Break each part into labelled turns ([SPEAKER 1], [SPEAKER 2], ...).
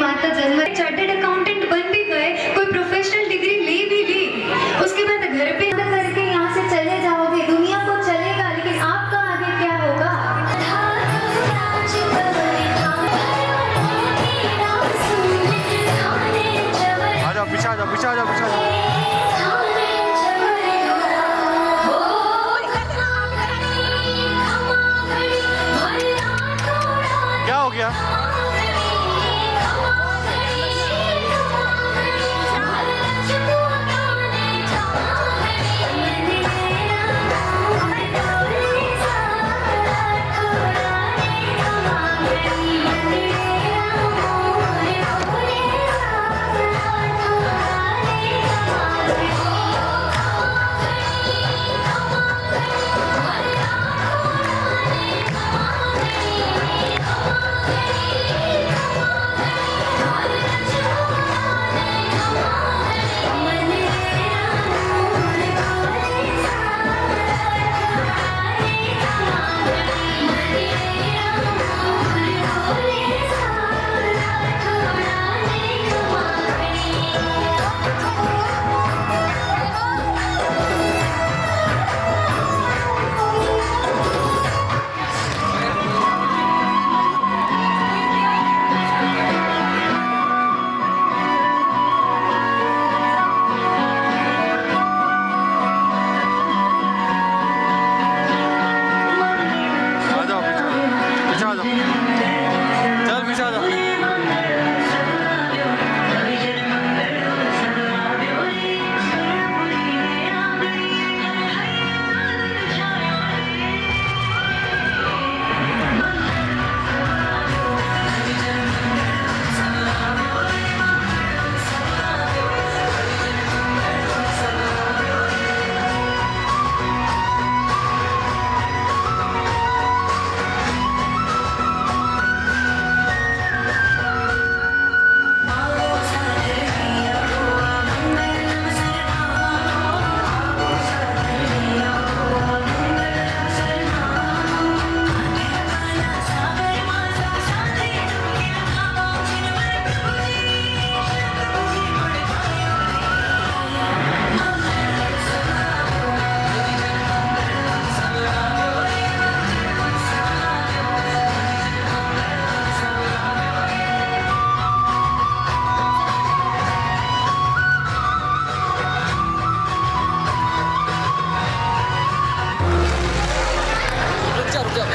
[SPEAKER 1] माता जन्म chartered accountant बन भी गए, कोई प्रोफेशनल डिग्री ले भी ली, उसके बाद घर पे करके यहाँ से चले जाओगे, दुनिया को चलेगा, लेकिन आपका आगे क्या होगा?
[SPEAKER 2] आ जाओ, पीछे आ जाओ, पीछे आ जाओ, पीछे आ जाओ। क्या हो गया?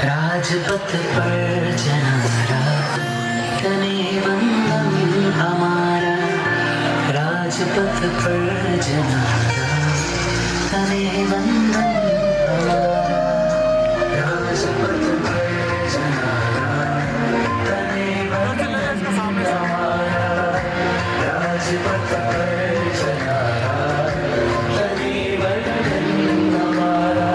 [SPEAKER 3] राजपथ पर जनारा तने वंदन हमारा, राजपथ पर जनारा तने वंदन हमारा, राजपथ पर जनारा तने वंदन हमारा, राजपथ पर जनारा तने वंदन हमारा।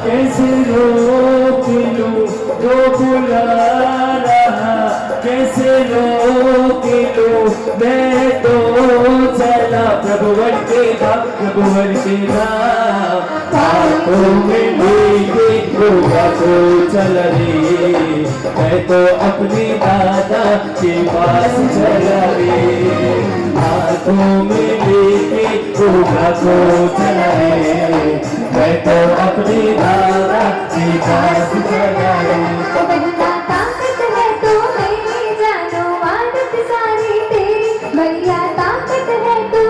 [SPEAKER 4] कैसे रोक लूं जो बुला रहा, कैसे रोक लूं मैं तो चला प्रभुवर के धाम, प्रभुवर के धाम। हाथों में लेके होगा तो चल रे, मैं तो अपने दादा के पास चला रे। हाथों में लेके होगा तो चला रे, मैं तो अपने दादा के पास चला रे।
[SPEAKER 1] ताकत है तो मेरी जानो, आदत सारी तेरी, भैया ताकत है तो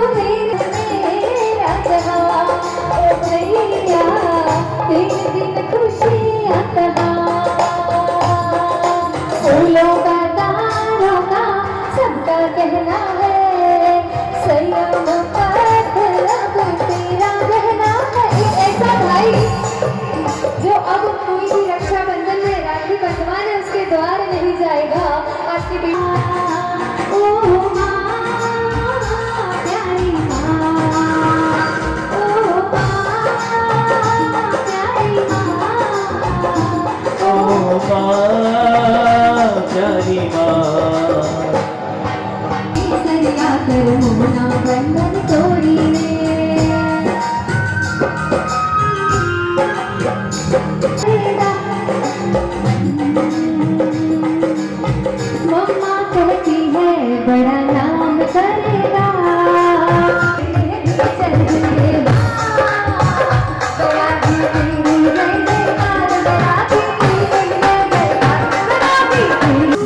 [SPEAKER 1] भैया मुफ्त अब तेरा रहना है। एक ऐसा भाई जो अब कोई भी रक्षाबंधन में राखी बंधवाने उसके द्वार नहीं जाएगा। आपकी ओ माँ प्यारी माँ, ओ माँ प्यारी माँ,
[SPEAKER 4] ओ माँ प्यारी माँ,
[SPEAKER 1] सरिया कर मोना बंधन तोड़ी मम्मा कहती है बड़ा नाम करेगा। चल रे बड़ा भी तेरी जय जयकार, बड़ा भी तेरी जय जयकार, बड़ा भी तेरी।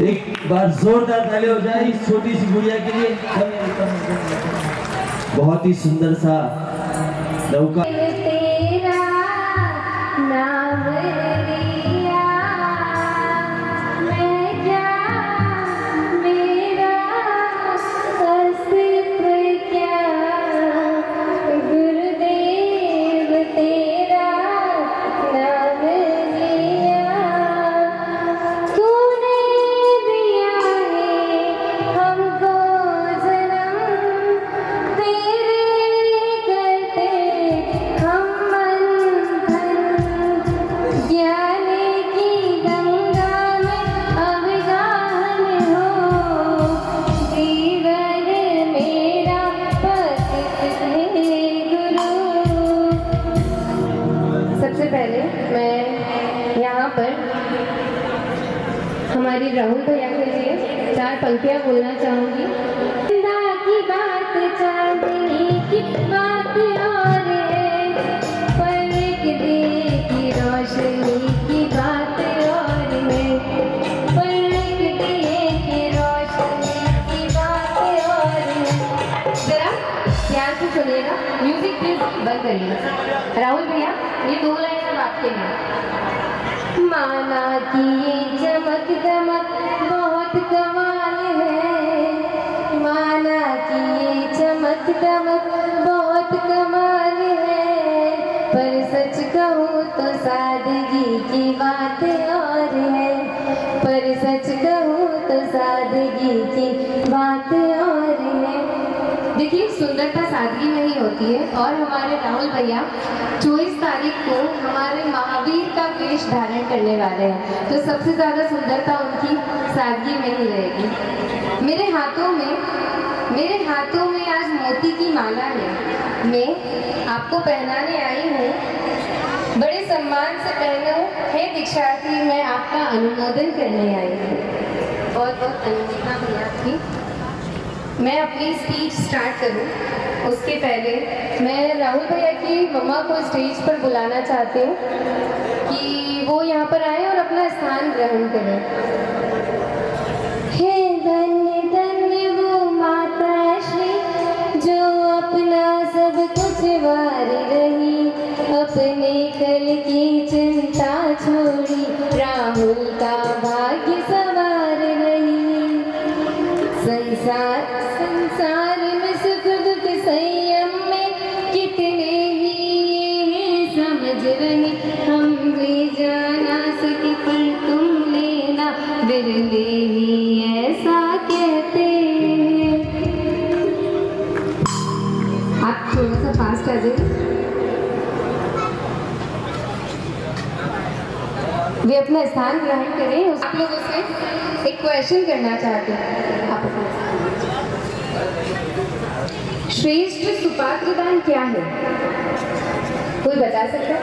[SPEAKER 4] एक बार जोरदार ताली हो जाए इस छोटी सी गुड़िया के लिए। बहुत ही सुंदर सा नौका।
[SPEAKER 1] तेरा नाम लिया मैं क्या, मेरा अस्तित्व क्या, गुरुदेव तेरा नाम लिया। तूने दिया है हमको जन्म, तेरे करते हम मंथन, ज्ञान की गंगा में अवगाहन हो, जीवन मेरा पतित है गुरु। सबसे पहले मैं यहाँ पर हमारी राहुल भैया के लिए 4 पंक्तियाँ बोलना चाहूँगी। जिंदा की बात चांदनी की बात और है, पलक दे की रोशनी की बात और है, पलक दे की रोशनी की बात और है। जरा ध्यान से सुनिएगा, म्यूजिक प्लीज बंद करिए। राहुल भैया ये 2 लाइन में बात करिए। माना कि ये चमक दमक बहुत कमाल है, माना कि ये चमक दमक बहुत कमाल है, पर सच कहूँ तो सादगी की बात और है, पर सच कहूँ तो सादगी की बात और है। देखिए सुंदरता सादगी में ही होती है और हमारे राहुल भैया 24 तारीख को हमारे महावीर का वेश धारण करने वाले हैं, तो सबसे ज़्यादा सुंदरता उनकी सादगी में ही रहेगी। मेरे हाथों में आज मोती की माला है, मैं आपको पहनाने आई हूँ, बड़े सम्मान से पहनो हे दीक्षार्थी, मैं आपका अनुमोदन करने आई हूँ। बहुत बहुत अनुमोदना हुई आपकी। मैं अपनी स्पीच स्टार्ट करूं उसके पहले मैं राहुल भैया की मम्मा को स्टेज पर बुलाना चाहती हूँ कि वो यहाँ पर आए और अपना स्थान ग्रहण करें। हे धन्य धन्य वो माता श्री जो अपना सब कुछ वार रही, अपने कल की चिंता छोड़ी राहुल का भाग्य सवार रही। संसार में सुख दुख संयम में कितने ही हैं समझ रहे, हम ले जाना सके पर तुम लेना बिरले ही ऐसा कहते हैं। आप थोड़ा सा फास्ट आ जाइए। वे अपना स्थान ग्रहण करें। आप लोगों से एक क्वेश्चन करना चाहते हैं। आप श्रेष्ठ सुपात्र दान क्या है? कोई बता सकता है?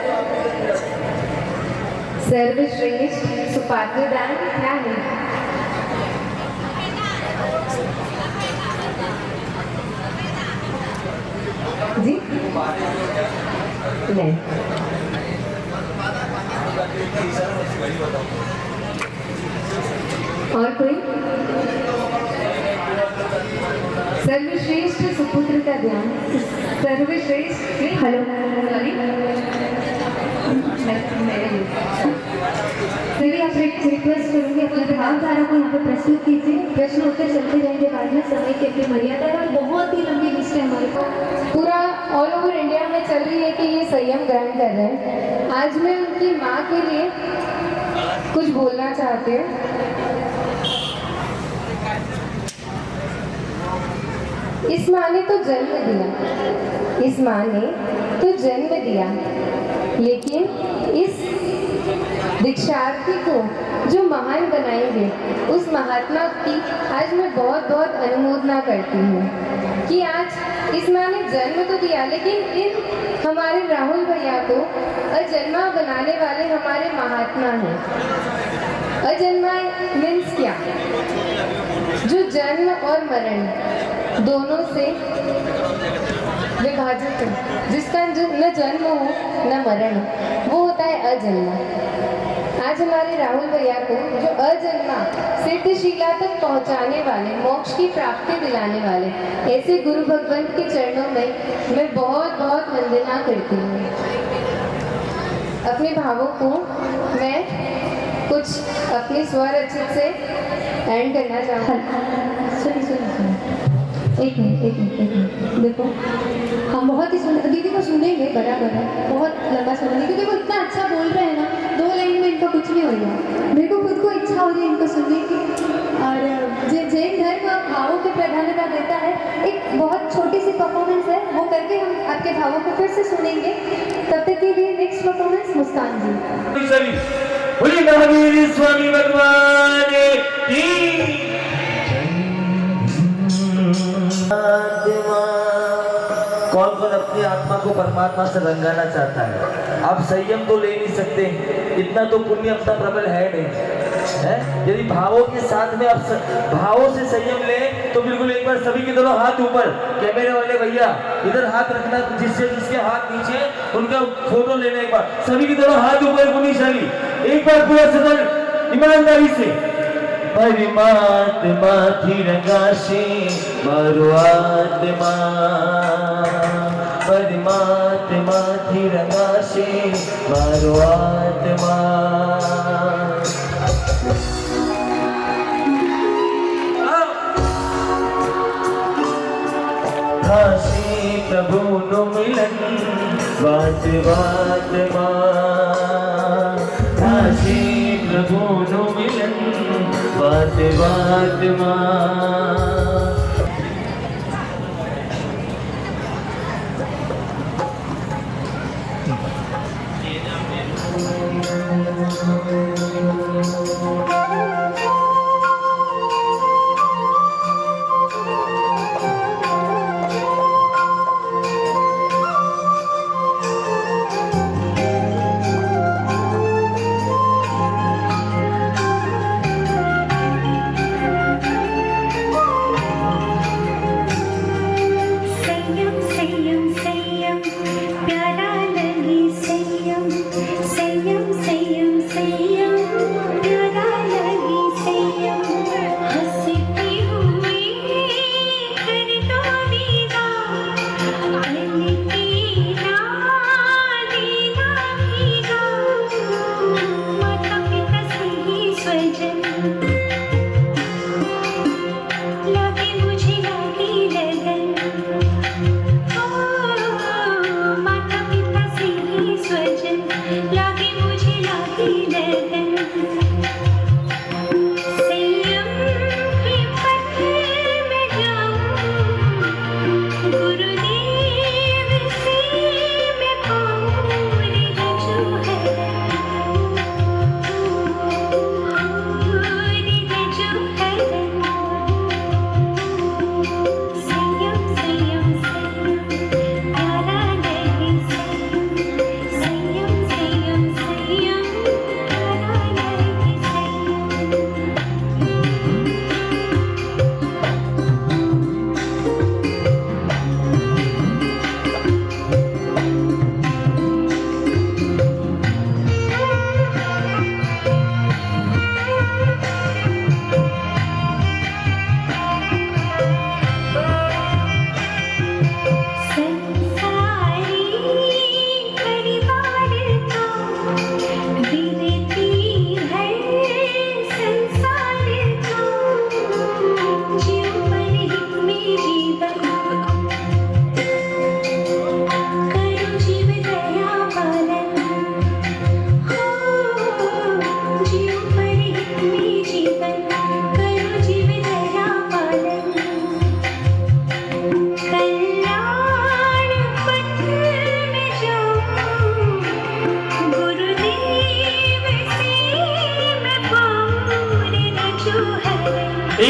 [SPEAKER 1] सर्वश्रेष्ठ सुपात्र दान क्या है? जी नहीं। और कोई? सर्वश्रेष्ठ सुपुत्र का ध्यान। सर्वश्रेष्ठ हेलो सॉरी चलिए आप रिक्वेस्ट करूँगी अपने भावधारा को यहाँ पे प्रस्तुत कीजिए। प्रश्न उत्तर चलते जाएंगे, बाद में समय की अपनी मर्यादा है और बहुत ही लंबी लिस्ट है हमारे पास। पूरा ऑल ओवर इंडिया में चल रही है कि ये संयम ग्रहण कर रहे हैं। आज मैं उनकी माँ के लिए कुछ बोलना चाहती हूँ। इस माँ ने तो जन्म दिया, इस माँ ने तो जन्म दिया, लेकिन इस दीक्षार्थी को जो महान बनाएंगे उस महात्मा की आज मैं बहुत बहुत अनुमोदना करती हूँ कि आज इस माँ ने जन्म तो दिया, लेकिन इन हमारे राहुल भैया को अजन्मा बनाने वाले हमारे महात्मा हैं। अजन्मा मीन्स क्या? जो जन्म और मरण दोनों से विभाजित है, जिसका न जन्म हो न मरण हो, वो होता है अजन्मा। आज हमारे राहुल भैया को जो अजन्मा सिद्धशिला तक पहुंचाने वाले, मोक्ष की प्राप्ति दिलाने वाले ऐसे गुरु भगवान के चरणों में मैं बहुत बहुत वंदना करती हूँ। अपने भावों को मैं कुछ अपनी स्वर रचित से एंड करना चाहूँगी। सुनिए एक मिनट देखो, हम बहुत ही सुन दीदी को सुनेंगे बराबर है, बहुत लंबा सुनेंगे क्योंकि वो इतना अच्छा बोल रहे हैं ना, 2 लाइन में इनका कुछ नहीं हो रहा। मेरे को खुद को इच्छा हो रही है इनको सुनने की। और जैन धर्म भावों की प्राधान्यता देता है। एक बहुत छोटी सी परफॉर्मेंस है, वो करके हम आपके भावों को फिर से सुनेंगे। तब तक के लिए नेक्स्ट परफॉर्मेंस मुस्कान जी।
[SPEAKER 4] बोलिए महावीर स्वामी भगवान की। कौन कौन अपनी आत्मा को परमात्मा से रंगाना चाहता है? आप संयम तो ले नहीं सकते, इतना तो पुण्य अपना प्रबल है नहीं है। यदि भावों के साथ में आप भावों से संयम ले तो बिल्कुल एक बार सभी की तरह हाथ ऊपर, कैमरे वाले भैया इधर हाथ रखना, जिसके हाथ नीचे उनका फोटो लेना। एक बार सभी की तरह हाथ ऊपर, पुण्यशाली एक बार पूरा सदन ईमानदारी से। परमात्मा थी रंगाशी मारो आत्मा, परमात्मा थी रंगाशी मारो आत्मा। काशी प्रभु नु मिलन बात बात मां, काशी प्रभु नु मिलन बात बात मां।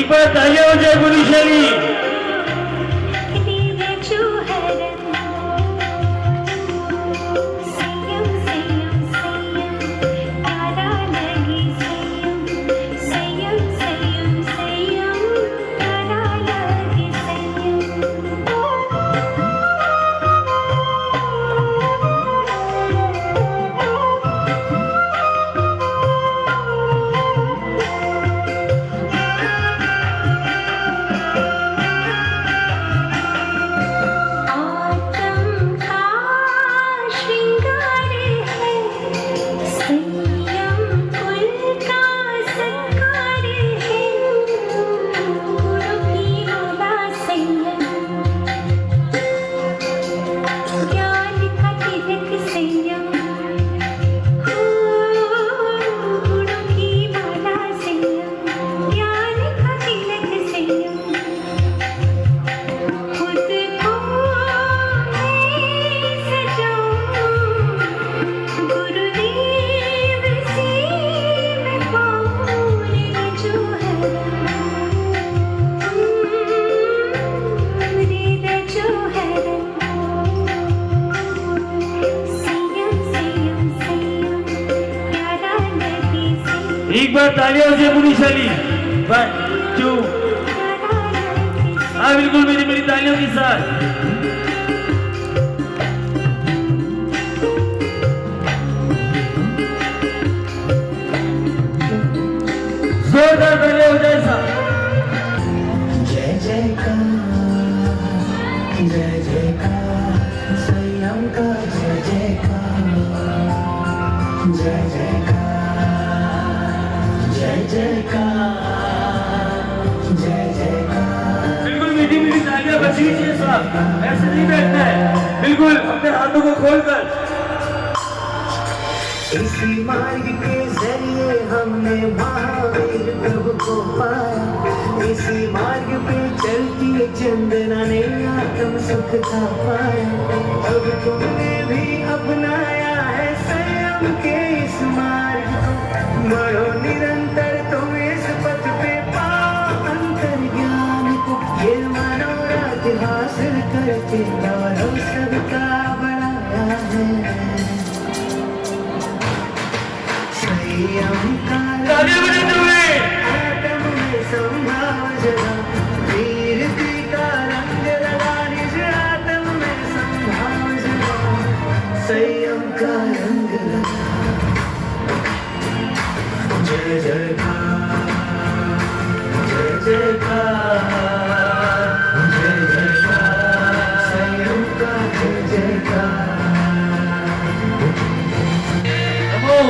[SPEAKER 5] एक बार तालियां हो जाए बुनिशाली। एक बार तालियां से बुनिशाली। 1 2 हाँ बिल्कुल मेरी तालियों के साथ। जोरदार तालियां हो जाए साहब।
[SPEAKER 3] जय जयकार जय जयकार संयम का जय जयकार जय जयकार जय जयकार जय जयकार।
[SPEAKER 5] बिल्कुल मीठी तालियां बची लीजिए साहब, ऐसे नहीं बैठना है, बिल्कुल अपने हाथों को खोलकर।
[SPEAKER 3] इसी मार्ग के जरिए हमने महावीर प्रभु को पाया, इसी मार्ग पे चलती चंदना ने आत्म सुख का पाया। अब तुमने भी अपनाया है संयम के इस मार्ग को, बढ़ो निरंतर तुम इस पथ पे, पाओ अंतर ज्ञान को। ये मनोरथ हासिल करके गौरव सबका बढ़ाया है। संयम का
[SPEAKER 5] तालियां बजाते हुए
[SPEAKER 3] आत्म में संभाव जगा, कीर्ति का रंग लगा, निज आत्म में संभाव जगा, संयम का रंग लगा। जय जयकार जय जयकार जय जयकार संयम का जय जयकार।
[SPEAKER 5] नमो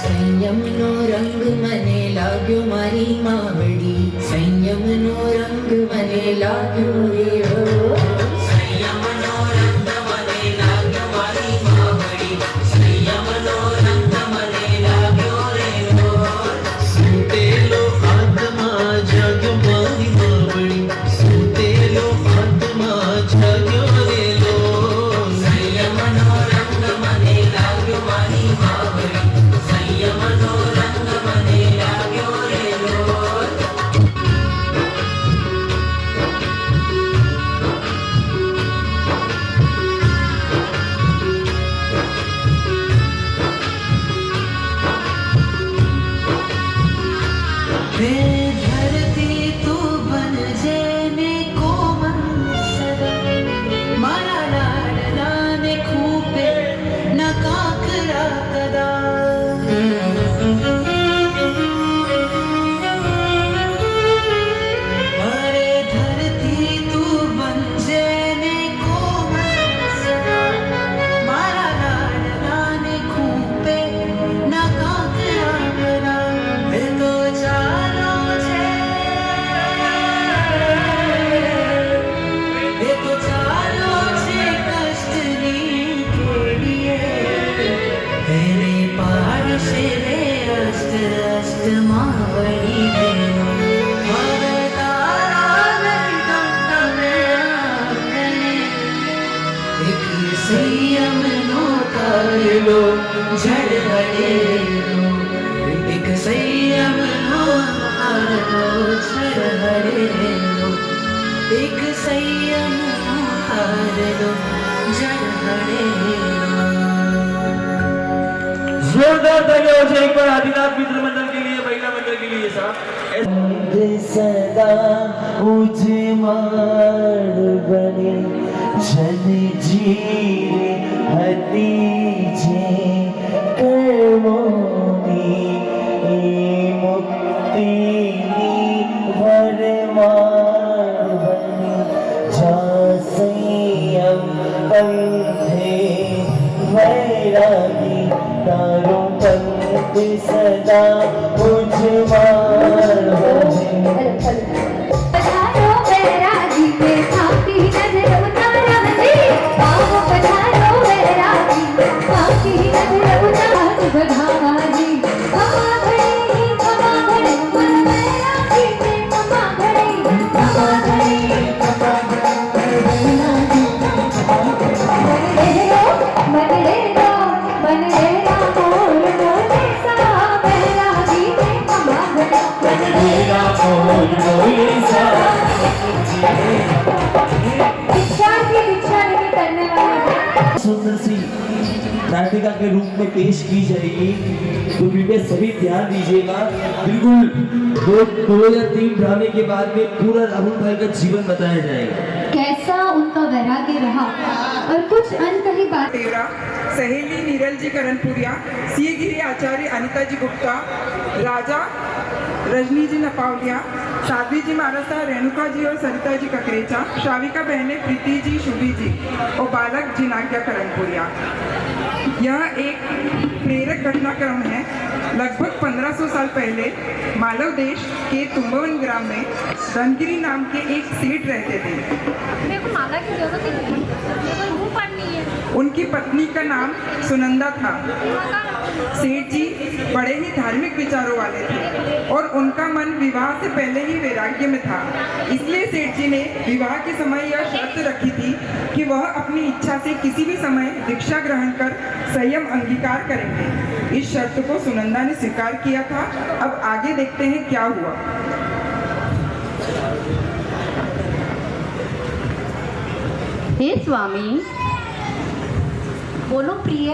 [SPEAKER 3] संयमनो रंग मने लाग्यो मारी मावड़ी, संयमनो रंग मने लाग्यो रे हो। संयमनो रंग मने लाग्यो मारी मावड़ी, संयमनो रंग मने लाग्यो रे हो। सुतेलो आत्मा जाग्यो मारी मावड़ी, सुतेलो आत्मा जाग्यो रे लो। संयमनो रंग मने लाग्यो मारी मावड़ी, संयमनो रंग मने लाग्यो रे लो। संयम नो तार लो जड़ हरे लो एक संयम नो तार लो जड़ हरे लो एक संयम नो तार लो जड़ हरे लो।
[SPEAKER 5] जोरदार तालियां हो जाए एक बार आदिनाथ मित्र मंडल के लिए, महिला मंडल के लिए साहब।
[SPEAKER 4] सदा उजमार बने जन जीरे हतीजे कर्मोनी मुक्ति वरमार बने जा संयम पंथे वैरागी तारो पंथ सदा उजमार बने।
[SPEAKER 1] पधारो बैरागी में आपकी नजर उतारांगे, आओ पधारो बैरागी आपकी नजर उतार बधाई। कमा घड़े उन बैरागी में कमा घड़े बन रे मोर मोरे सा बैरागी में कमा भिक्षा नहीं करने वाला
[SPEAKER 4] सुंदर सी नाटिका के रूप में पेश की जाएगी, तो कृपया सभी ध्यान दीजिएगा। बिल्कुल दो या तीन ड्रामे के बाद में पूरा राहुल भाई का जीवन बताया जाएगा।
[SPEAKER 1] कैसा उनका वैराग्य रहा और कुछ अनकही बात।
[SPEAKER 6] तेरा सहेली नीरल जी करणपुरिया, सीए गिरी आचार्य अनिता जी गुप्ता, राजा रजनी जी नपावलिया, साध्वी जी मारसा, रेणुका जी और सरिता जी ककरेचा, श्राविका बहनें प्रीति जी, शुभी जी और बालक जिनाज्ञा करणपुरिया। यह एक प्रेरक घटनाक्रम है। लगभग 1500 साल पहले मालव देश के तुम्बवन ग्राम में धनगिरी नाम के एक सेठ रहते थे।
[SPEAKER 1] मेरे को माला की जरूरत नहीं है, मुंह पढ़नी है।
[SPEAKER 6] उनकी पत्नी का नाम सुनंदा था। सेठ जी बड़े ही धार्मिक विचारों वाले थे और उनका मन विवाह से पहले ही वैराग्य में था। इसलिए सेठ जी ने विवाह के समय यह शर्त रखी थी कि वह अपनी इच्छा से किसी भी समय दीक्षा ग्रहण कर संयम अंगीकार करेंगे। इस शर्त को सुनंदा ने स्वीकार किया था। अब आगे देखते हैं क्या हुआ।
[SPEAKER 7] हे स्वामी, बोलो प्रिय।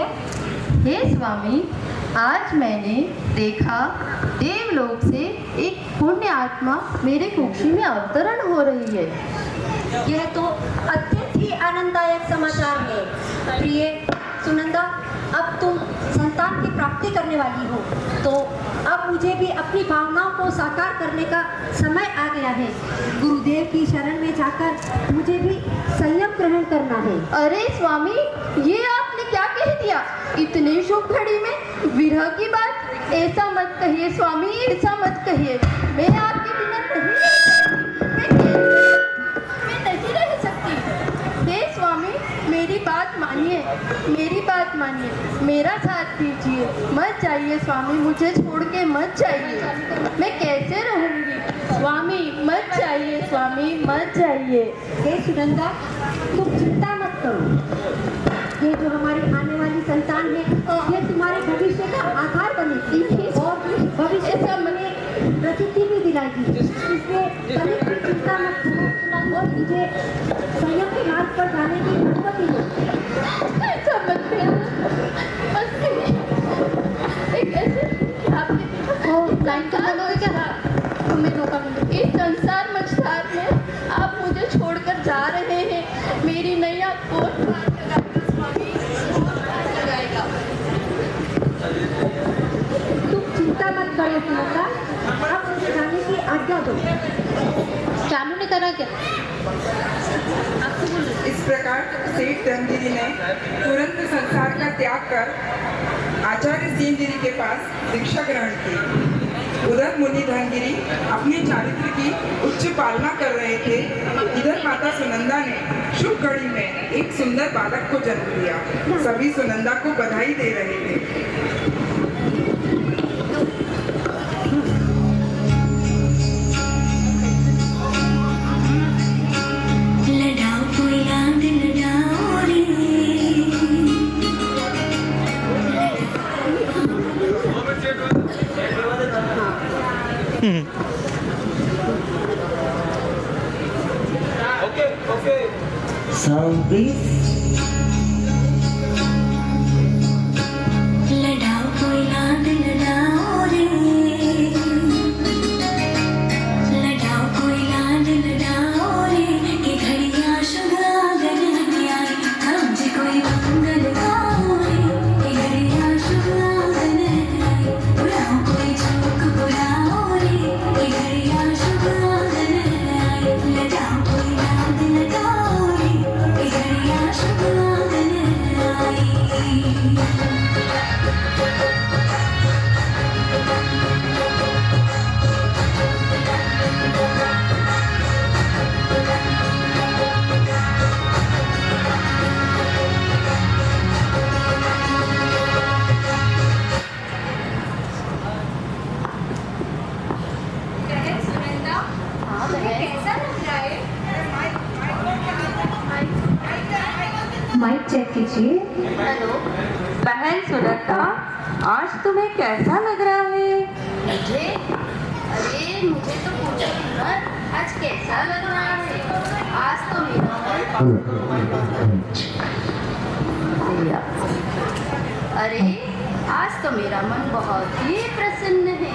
[SPEAKER 7] हे स्वामी, आज मैंने देखा देवलोक से एक पुण्य आत्मा मेरे कुक्षी में अवतरण हो रही है।
[SPEAKER 8] यह तो अत्यंत ही आनंददायक समाचार है। प्रिय सुनंदा, अब तुम संतान की प्राप्ति करने वाली हो, तो अब मुझे भी अपनी भावनाओं को साकार करने का समय आ गया है। गुरुदेव की शरण में जाकर मुझे भी संयम ग्रहण करना है।
[SPEAKER 7] अरे स्वामी, ये आपने क्या कह दिया? इतने शुभ घड़ी में विरह की बात? ऐसा मत कहिए स्वामी, ऐसा मत कहिए। मैं आपके बिना नहीं रह सकती। हे स्वामी, मेरी बात मानिए, मेरी बात मानिए, मेरा साथ दीजिए। मत जाइए स्वामी, मुझे छोड़ के मत जाइए। मैं कैसे रहूंगी? स्वामी मत जाइए, स्वामी मत जाइए।
[SPEAKER 8] हे सुनंदा, तुम चिंता मत करो। ये जो हमारी आने वाली संतान है, ये तुम्हारे भविष्य का आधार बनेगी और भविष्य में हमें प्रसिद्धि भी दिलाएगी। इसलिए कभी भी चिंता मत करो और मुझे संयम के मार्ग पर जाने की अनुमति दो।
[SPEAKER 7] ऐसा मत कहिए, मत कहिए। एक ऐसे आपने लाइन तो बोलोगे क्या? तुम्हें धोखा मिला। इस संसार मझधार में आप मुझे छोड़कर जा रहे हैं। मेरी नैया कौन पार लगाएगा स्वामी? कौन पार लगाएगा?
[SPEAKER 8] तुम चिंता मत करो सुनंदा, अब मुझे जाने की आज्ञा दो।
[SPEAKER 7] चालू नहीं करा क्या?
[SPEAKER 6] इस प्रकार सेठ धनगिरी ने तुरंत संसार का त्याग कर आचार्य सिंहगिरी के पास दीक्षा ग्रहण की। उधर मुनि धनगिरी अपने चारित्र की उच्च पालना कर रहे थे। इधर माता सुनंदा ने शुभ घड़ी में एक सुंदर बालक को जन्म दिया। सभी सुनंदा को बधाई दे रहे थे।
[SPEAKER 3] लड़ाओ कोई रात लड़ाओ रे प्लीज।
[SPEAKER 9] लड़ाओ कोई लाड लड़ाओ रे, लड़ाओ कोई लाड लड़ाओ रे, कि घड़ियां सुहागन आई, हम जी कोई मंगल गाओ रे, कि घड़ियां सुहागन आई, बुलाओ कोई झोंक बुलाओ रे, कि घड़ियां सुहागन आई, लड़ाओ कोई लाड लगाओ रे, कि घड़ियां सुहागन आई।
[SPEAKER 1] बहन सुनंदा,
[SPEAKER 7] हाँ
[SPEAKER 1] तुम्हें
[SPEAKER 7] बहन,
[SPEAKER 1] कैसा लग रहा है?
[SPEAKER 8] माइक चेक कीजिए।
[SPEAKER 7] हेलो।
[SPEAKER 10] बहन सुनंदा, आज तुम्हें कैसा लग रहा है?
[SPEAKER 7] मुझे, अरे मुझे तो पूछो मत, आज कैसा लग रहा है? आज तो मेरा अरे आज तो मेरा मन बहुत ही प्रसन्न है।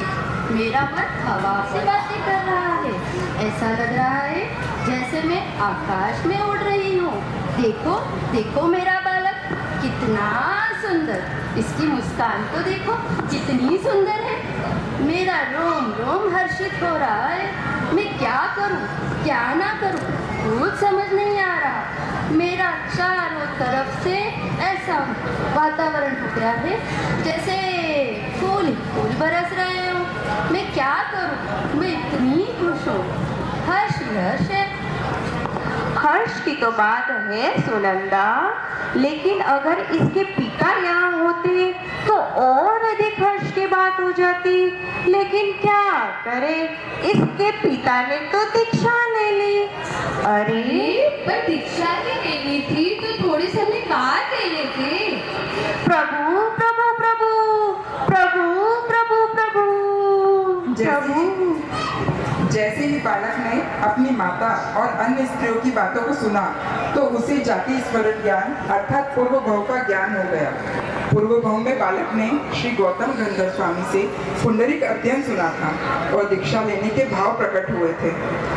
[SPEAKER 7] मेरा मन हवा से बातें कर रहा है। ऐसा लग रहा है जैसे मैं आकाश में उड़ रही हूँ। देखो देखो मेरा बालक कितना सुंदर, इसकी मुस्कान तो देखो कितनी सुंदर है। मेरा रोम रोम हर्षित हो रहा है। मैं क्या करूँ क्या ना करूँ कुछ समझ नहीं आ रहा। मेरा चारों तरफ से ऐसा वातावरण हो गया है जैसे फूल फूल बरस रहे हो। मैं क्या करूँ, मैं इतनी खुश हूँ। हर्ष ही हर्ष है।
[SPEAKER 10] हर्ष की तो बात है सुनंदा, लेकिन अगर इसके पिता यहाँ होते तो और अधिक हर्ष की बात हो जाती। लेकिन क्या करे, इसके पिता ने तो दीक्षा ले ली। अरे
[SPEAKER 1] पर दीक्षा भी लेनी थी तो थोड़े समय बाद ले लेते।
[SPEAKER 10] प्रभु प्रभु प्रभु प्रभु प्रभु प्रभु प्रभु।
[SPEAKER 6] जैसे ही बालक ने अपनी माता और अन्य स्त्रियों की बातों को सुना तो उसे जाति स्मरण ज्ञान अर्थात पूर्व भाव का ज्ञान हो गया। पूर्व भाव में बालक ने श्री गौतम गंधर्व स्वामी से पुंडरीक अध्ययन सुना था और दीक्षा लेने के भाव प्रकट हुए थे।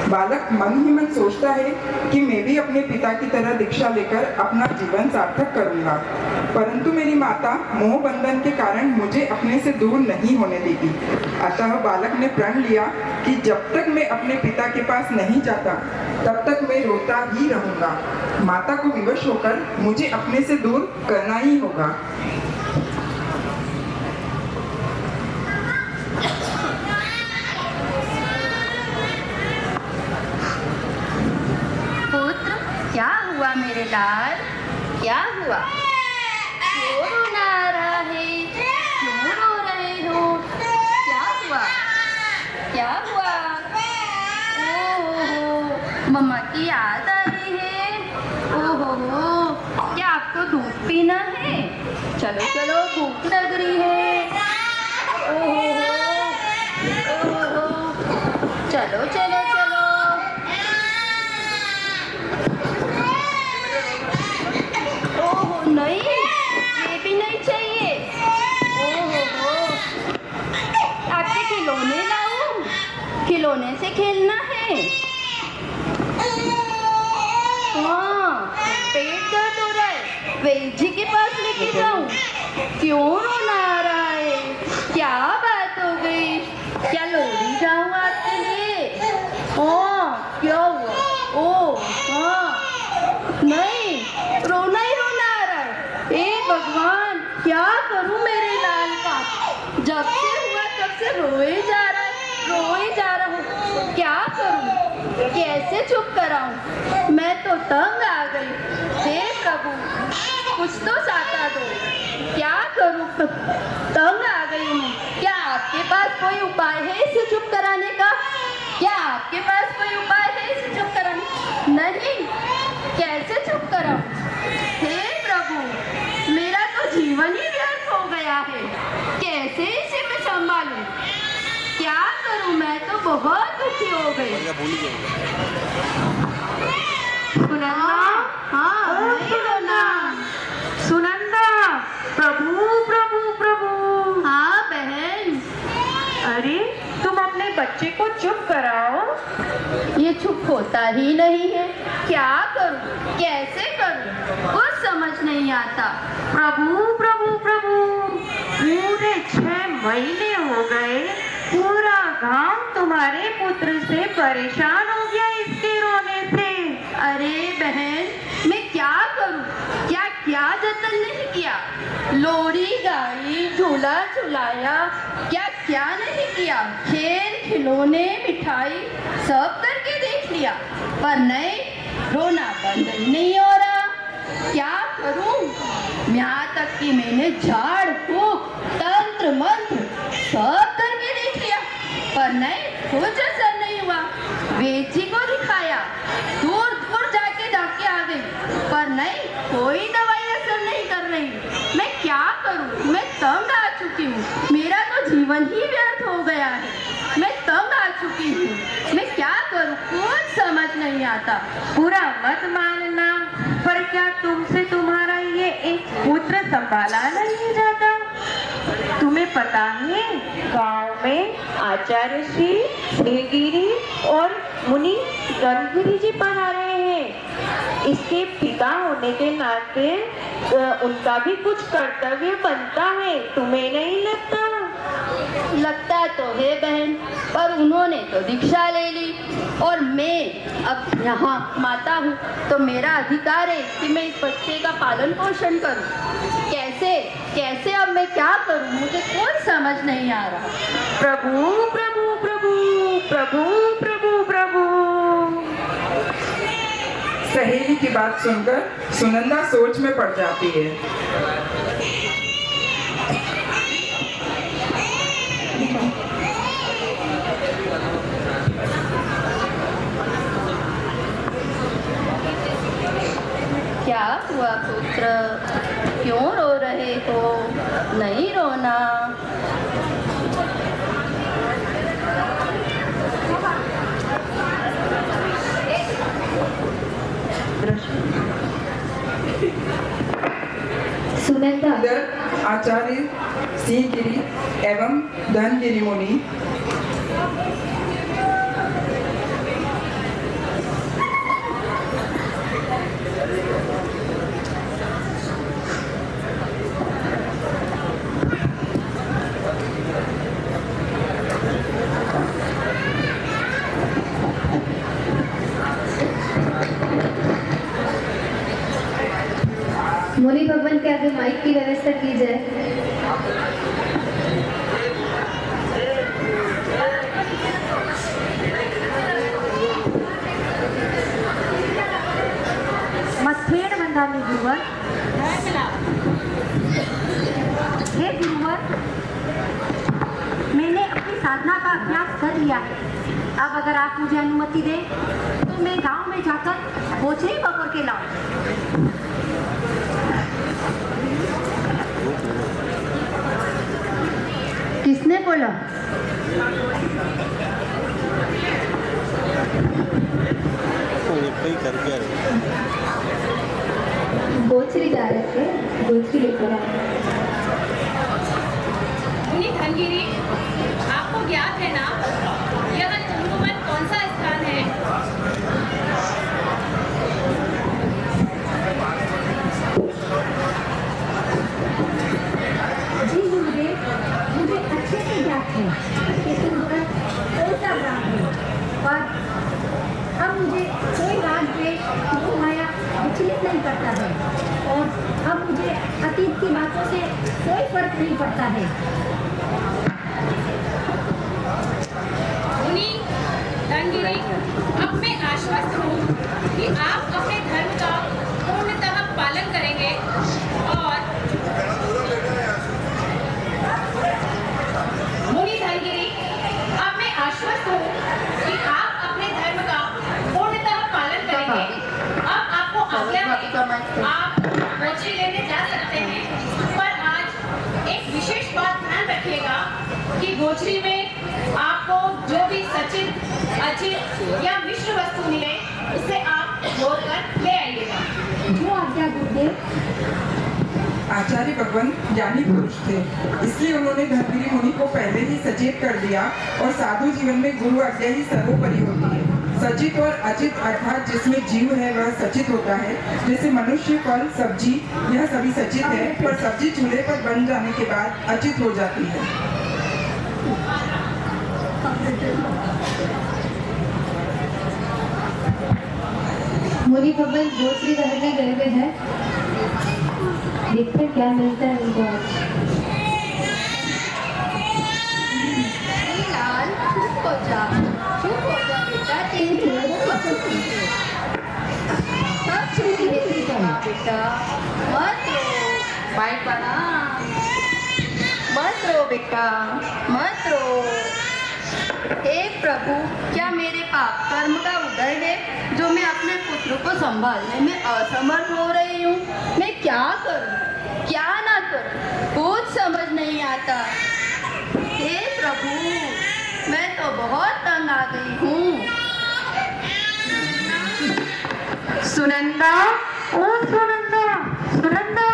[SPEAKER 6] बालक मन ही मन सोचता है कि मैं भी अपने पिता की तरह दीक्षा लेकर अपना जीवन सार्थक करूंगा, परंतु मेरी माता मोह बंधन के कारण मुझे अपने से दूर नहीं होने देगी। अतः बालक ने प्रण लिया कि जब तक मैं अपने पिता के पास नहीं जाता तब तक मैं रोता ही रहूंगा। माता को विवश होकर मुझे अपने से दूर करना ही होगा।
[SPEAKER 7] पुत्र, क्या हुआ मेरे लाल, क्या हुआ? क्यों रोना आ रहा है? क्यों रो रहे हो? क्या हुआ? क्या हुआ? ओहो, मम्मा की याद आ रही है। ओहो, क्या आपको दूध पीना है? चलो चलो, भूख लग रही है। ओहो, ओहो, चलो चलो चलो। ओहो नहीं, ये भी नहीं चाहिए। ओहो, आपके खिलौने लाऊं? खिलौने से खेलना है। हाँ, पेट दर्द हो रहा है, वैद्य जी के पास लेके जाऊं? क्यों रोना आ रहा है? क्या बात हो गई? क्या लोड़ी जाऊं आपके लिए? हाँ, क्या हुआ? ओ हाँ, नहीं, रोना ही रोना आ रहा है। हे भगवान, क्या करूं मेरे लाल का? जब से हुआ तब से रोए जा रहा है, रोए जा रहा हूँ। क्या करूं, कैसे चुप कराऊं? मैं तो तंग आ गई। हे प्रभु, कुछ तो साथा दो। क्या करूं, तंग आ गई मैं। क्या आपके पास कोई उपाय है इसे चुप कराने का? क्या आपके पास कोई उपाय है इसे चुप कराने? नहीं, कैसे चुप कराऊं? हे प्रभु, मेरा तो जीवन ही व्यर्थ हो गया है। कैसे इसे मैं संभालूं? क्या करूं, मैं तो बहुत दुखी हो गई।
[SPEAKER 10] सुनंदा,
[SPEAKER 7] हाँ,
[SPEAKER 10] को चुप कराओ।
[SPEAKER 7] ये चुप होता ही नहीं है। क्या करूं, कैसे करूं, कुछ समझ नहीं आता।
[SPEAKER 10] प्रभु प्रभु प्रभु, पूरे 6 महीने हो गए, पूरा गांव तुम्हारे पुत्र से परेशान हो गया इसके रोने से।
[SPEAKER 7] अरे बहन, मैं क्या करूं, क्या क्या जतन नहीं किया। लोरी गाई, झूला झुलाया, क्या क्या नहीं किया। खेल खिलौने मिठाई सब करके देख लिया, पर नहीं, रोना बंद ही नहीं हो रहा। क्या करूं, यहाँ तक कि मैंने झाड़ फूक तंत्र मंत्र सब करके देख लिया, पर नहीं, कुछ असर नहीं हुआ। वेची को दिखाया, दूर दूर जाके आ गई, पर नहीं, कोई दवाई असर नहीं कर रही। मैं क्या करूं, मैं तंग आ चुकी हूँ। मेरा तो जीवन ही व्यर्थ हो गया है। मैं तंग आ चुकी हूँ। मैं क्या करूं, कुछ समझ नहीं आता।
[SPEAKER 10] पूरा मत मानना, पर क्या तुमसे तुम्हारा ये एक पुत्र संभाला नहीं जाता? तुम्हें पता है, गांव में आचार्य श्री स्नेहगिरी और मुनि धनगिरी जी पढ़ा रहे हैं। इसके पिता होने के नाते उनका भी कुछ कर्तव्य बनता है, तुम्हें नहीं लगता?
[SPEAKER 7] लगता तो है बहन, पर उन्होंने तो दीक्षा ले ली और मैं अब यहाँ माता हूँ, तो मेरा अधिकार है कि मैं इस बच्चे का पालन पोषण करूँ। कैसे कैसे अब मैं क्या करूँ, मुझे कुछ समझ नहीं आ रहा।
[SPEAKER 10] प्रभु प्रभु प्रभु प्रभु प्रभु प्रभु।
[SPEAKER 6] सहेली की बात सुनकर सुनंदा सोच में पड़ जाती है।
[SPEAKER 7] क्या हुआ पुत्र, क्यों रो रहे हो? नहीं रोना।
[SPEAKER 1] सुनंदा,
[SPEAKER 6] इधर आचार्य सिंहगिरी एवं धनगिरी मुनि
[SPEAKER 1] मुनि भगवान के आगे माइक की व्यवस्था की जाए।
[SPEAKER 8] मथेड़ बंधा में गुरुवर, हे गुरुवर, मैंने अपनी साधना का अभ्यास कर लिया है। अब अगर आप मुझे अनुमति दें तो मैं गांव में जाकर बोझे बपोर के लाऊं।
[SPEAKER 1] किसने बोला? गोचरी जा रहे थे, गोचरी लेकर आए।
[SPEAKER 11] मुनि धनगिरी, आपको ज्ञात है ना, यह तपोवन कौन सा स्थान है?
[SPEAKER 8] जी गुरुदेव, मुझे अच्छे से ज्ञात है कि तुम ऐसा ग्राम है, पर अब मुझे कोई राग द्वेष मोह माया विचलित नहीं करता है, और अब मुझे अतीत की बातों से कोई फर्क नहीं पड़ता है।
[SPEAKER 11] मुनि धनगिरी, अब मैं आश्वस्त हूँ कि आप अपने धर्म का पूर्णतः पालन करेंगे और मुनि धनगिरी, अब मैं आश्वस्त हूँ कि आप अपने धर्म का पूर्णतः पालन करेंगे। अब आपको आज्ञा है, आप गोचरी लेने जा सकते हैं, पर आज एक विशेष बात ध्यान रखिएगा कि गोचरी में आपको जो भी सचित, अचित या मिश्र वस्तु मिले, उसे आप जोड़ कर ले आइएगा।
[SPEAKER 8] जो आज्ञा गुरुदेव।
[SPEAKER 6] आचार्य भगवंत ज्ञानी पुरुष थे, इसलिए उन्होंने धनगिरी मुनि को पहले ही सचेत कर दिया और साधु जीवन में गुरु आज्ञा ही सर्वोपरि होती है। सचित और अचित अर्थात जिसमें जीव है वह सचित होता है। जैसे मनुष्य, फल, सब्जी यह सभी सचित है, पर सब्जी चूल्हे पर बन जाने के बाद अचित हो जाती है।
[SPEAKER 1] मुनि भगवान ग्रोसरी करने गए हुए हैं, देखते हैं क्या मिलता है उनको आज।
[SPEAKER 7] लाल चुप हो जा बेटा, तेरी सब छुट्टी है बेटा, मत रो, बाय पड़ा, मत रो बेटा, मत रो। हे प्रभु, क्या मेरे पाप कर्म का उदय है जो मैं अपने पुत्र को संभालने में असमर्थ हो रही हूँ? मैं क्या करूँ, क्या ना करूँ, कुछ समझ नहीं आता। हे प्रभु, मैं तो बहुत तंग आ गई हूँ।
[SPEAKER 10] सुनंदा, ओ सुनंदा, सुनंदा।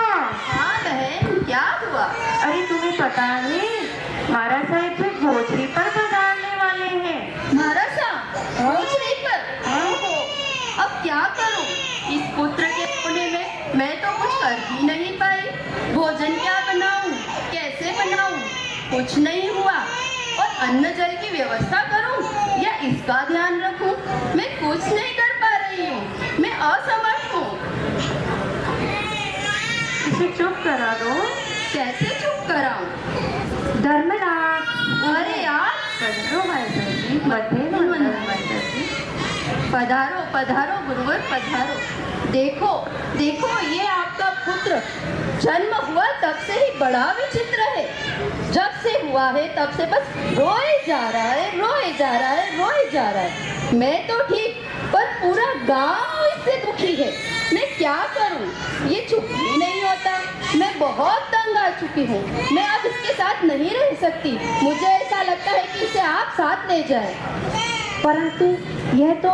[SPEAKER 7] हाँ बहन, क्या हुआ?
[SPEAKER 10] अरे तुम्हें पता है महाराज साहब जी भोजरी पर पधारने वाले हैं।
[SPEAKER 7] महाराज साहब भोजरी पर? ओहो, अब क्या करूं? इस पुत्र के होने में मैं तो कुछ कर ही नहीं पाई। भोजन क्या बनाऊं, कैसे बनाऊं, कुछ नहीं हुआ। और अन्न जल की व्यवस्था करूं या इसका ध्यान रखूं, मैं कुछ नहीं कर पा रही हूँ, मैं असमर्थ हूँ।
[SPEAKER 10] इसे चुप करा दो।
[SPEAKER 7] कैसे चुप कराऊं?
[SPEAKER 10] धर्मराज,
[SPEAKER 7] अरे यार,
[SPEAKER 10] पधारो भाई साहब जी,
[SPEAKER 7] पधारो पधारो गुरुवर, पधारो। देखो देखो, ये आपका पुत्र जन्म हुआ तब से ही बड़ा विचित्र है। जब से हुआ है तब से बस रोए जा रहा है, रोए जा रहा है, रोए जा रहा है। मैं तो ठीक, पर पूरा गांव इससे दुखी है। मैं क्या करूं? ये चुप ही नहीं होता। मैं बहुत तंग आ चुकी हूँ। मैं अब इसके साथ नहीं रह सकती। मुझे ऐसा लगता है कि इसे आप साथ ले जाएं।
[SPEAKER 8] परंतु यह तो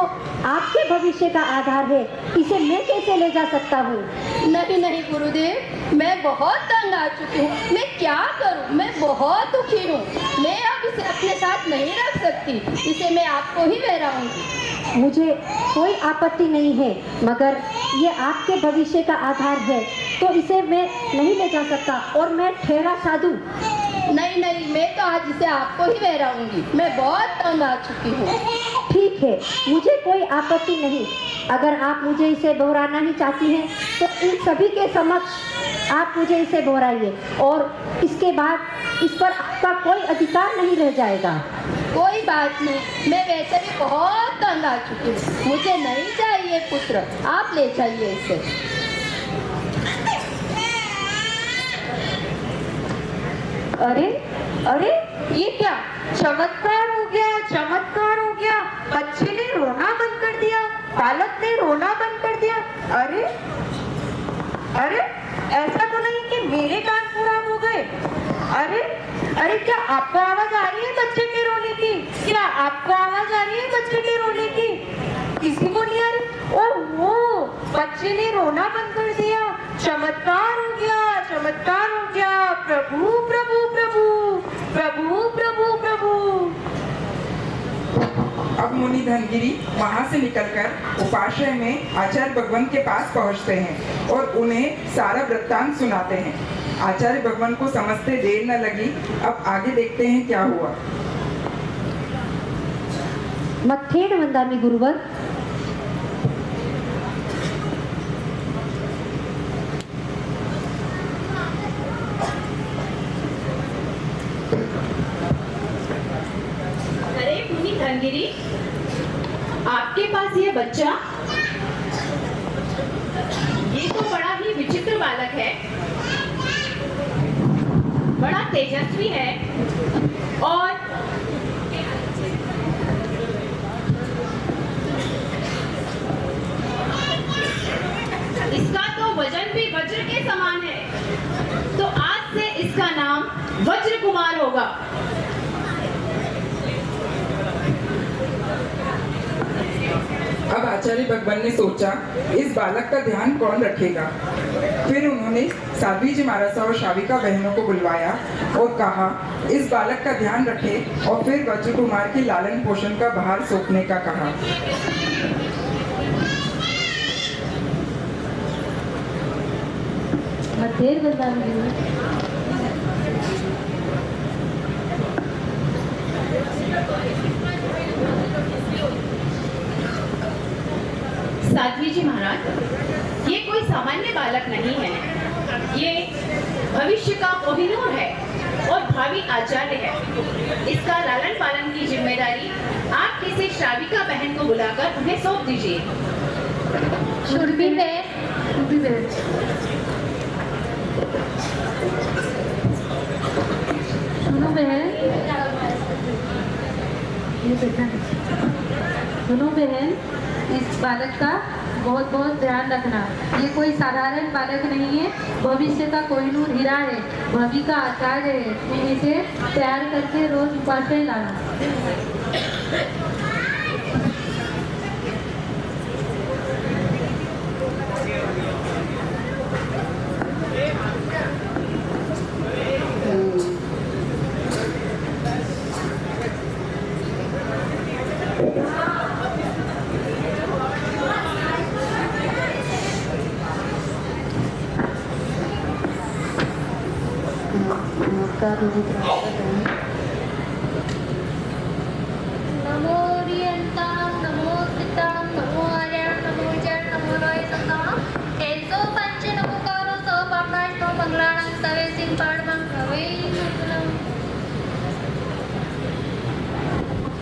[SPEAKER 8] आपके भविष्य का आधार है, इसे मैं कैसे ले जा सकता हूँ?
[SPEAKER 7] नहीं नहीं गुरुदेव, मैं बहुत तंग आ चुकी हूँ। मैं क्या करूँ? मैं बहुत दुखी हूँ। मैं अब इसे अपने साथ नहीं रख सकती। इसे मैं आपको ही बहराऊंगी।
[SPEAKER 8] मुझे कोई आपत्ति नहीं है, मगर ये आपके भविष्य का आधार है, तो इसे मैं नहीं ले जा सकता और मैं ठहरा साधु।
[SPEAKER 7] नहीं नहीं, मैं तो आज इसे आपको ही बहराऊंगी। मैं बहुत तंग आ चुकी हूँ।
[SPEAKER 8] ठीक है, मुझे कोई आपत्ति नहीं। अगर आप मुझे इसे दोहराना ही चाहती हैं तो इन सभी के समक्ष आप मुझे इसे दोहराइए, और इसके बाद इस पर आपका कोई अधिकार नहीं रह जाएगा।
[SPEAKER 7] कोई बात नहीं, मैं वैसे भी बहुत तंग आ चुकी हूँ। मुझे नहीं चाहिए पुत्र, आप ले जाइए इसे।
[SPEAKER 10] अरे अरे, ये क्या चमत्कार हो गया, चमत्कार हो गया। बच्चे ने रोना बंद कर दिया, बालक ने रोना बंद कर दिया। अरे अरे, ऐसा तो नहीं कि मेरे कान खराब हो गए। अरे अरे, क्या आपको आवाज आ रही है बच्चे के रोने की? क्या आपको आवाज आ रही है बच्चे के रोने की? किसी को नहीं आ रही? ओहो, बच्चे ने रोना बंद कर दिया। चमत्कार हो गया, चमत्कार हो गया। प्रभु प्रभु प्रभु, प्रभु प्रभु प्रभु।
[SPEAKER 6] अब मुनि धनगिरी वहां से निकलकर उपाश्रय में आचार्य भगवंत के पास पहुंचते हैं और उन्हें सारा वृत्तांत सुनाते हैं। आचार्य भगवंत को समझते देर न लगी। अब आगे देखते हैं क्या हुआ।
[SPEAKER 8] मत्थेन वंदामि गुरुवर।
[SPEAKER 11] अरे मुनि धनगिरी, आपके पास ये बच्चा, ये तो बड़ा ही विचित्र बालक है, बड़ा तेजस्वी है और इसका तो वजन भी वज्र के समान है। तो आज से इसका नाम वज्र कुमार होगा।
[SPEAKER 6] अब आचार्य भगवान ने सोचा इस बालक का ध्यान कौन रखेगा। फिर उन्होंने साध्वी जी महाराज और शाविका बहनों को बुलवाया और कहा इस बालक का ध्यान रखे, और फिर वज्र कुमार के लालन पोषण का भार सौंपने का कहा।
[SPEAKER 1] मथेर बजाऊंगी।
[SPEAKER 11] साध्वी जी महाराज, ये कोई सामान्य बालक नहीं है, ये भविष्य का कोहिनूर है और भावी आचार्य है। इसका लालन पालन की जिम्मेदारी आप किसी श्राविका बहन को बुलाकर उन्हें सौंप दीजिए।
[SPEAKER 1] शुरबी बहन, सुनो बहन, ये बेटा, सुनो बहन, इस बालक का बहुत बहुत ध्यान रखना। ये कोई साधारण बालक नहीं है, भविष्य का कोहिनूर हीरा है, भाभी का आचार्य है। तुम इसे तैयार करके रोज उपासना लाना।
[SPEAKER 7] नमो रियंतां, नमो सितां, नमो आर्यां, नमो जय, नमो लोय संतां। एसो पंच नमोकारो सो पापनाशनो मंगलानां सवे सिंह पाड़मं भवे मंगलम्।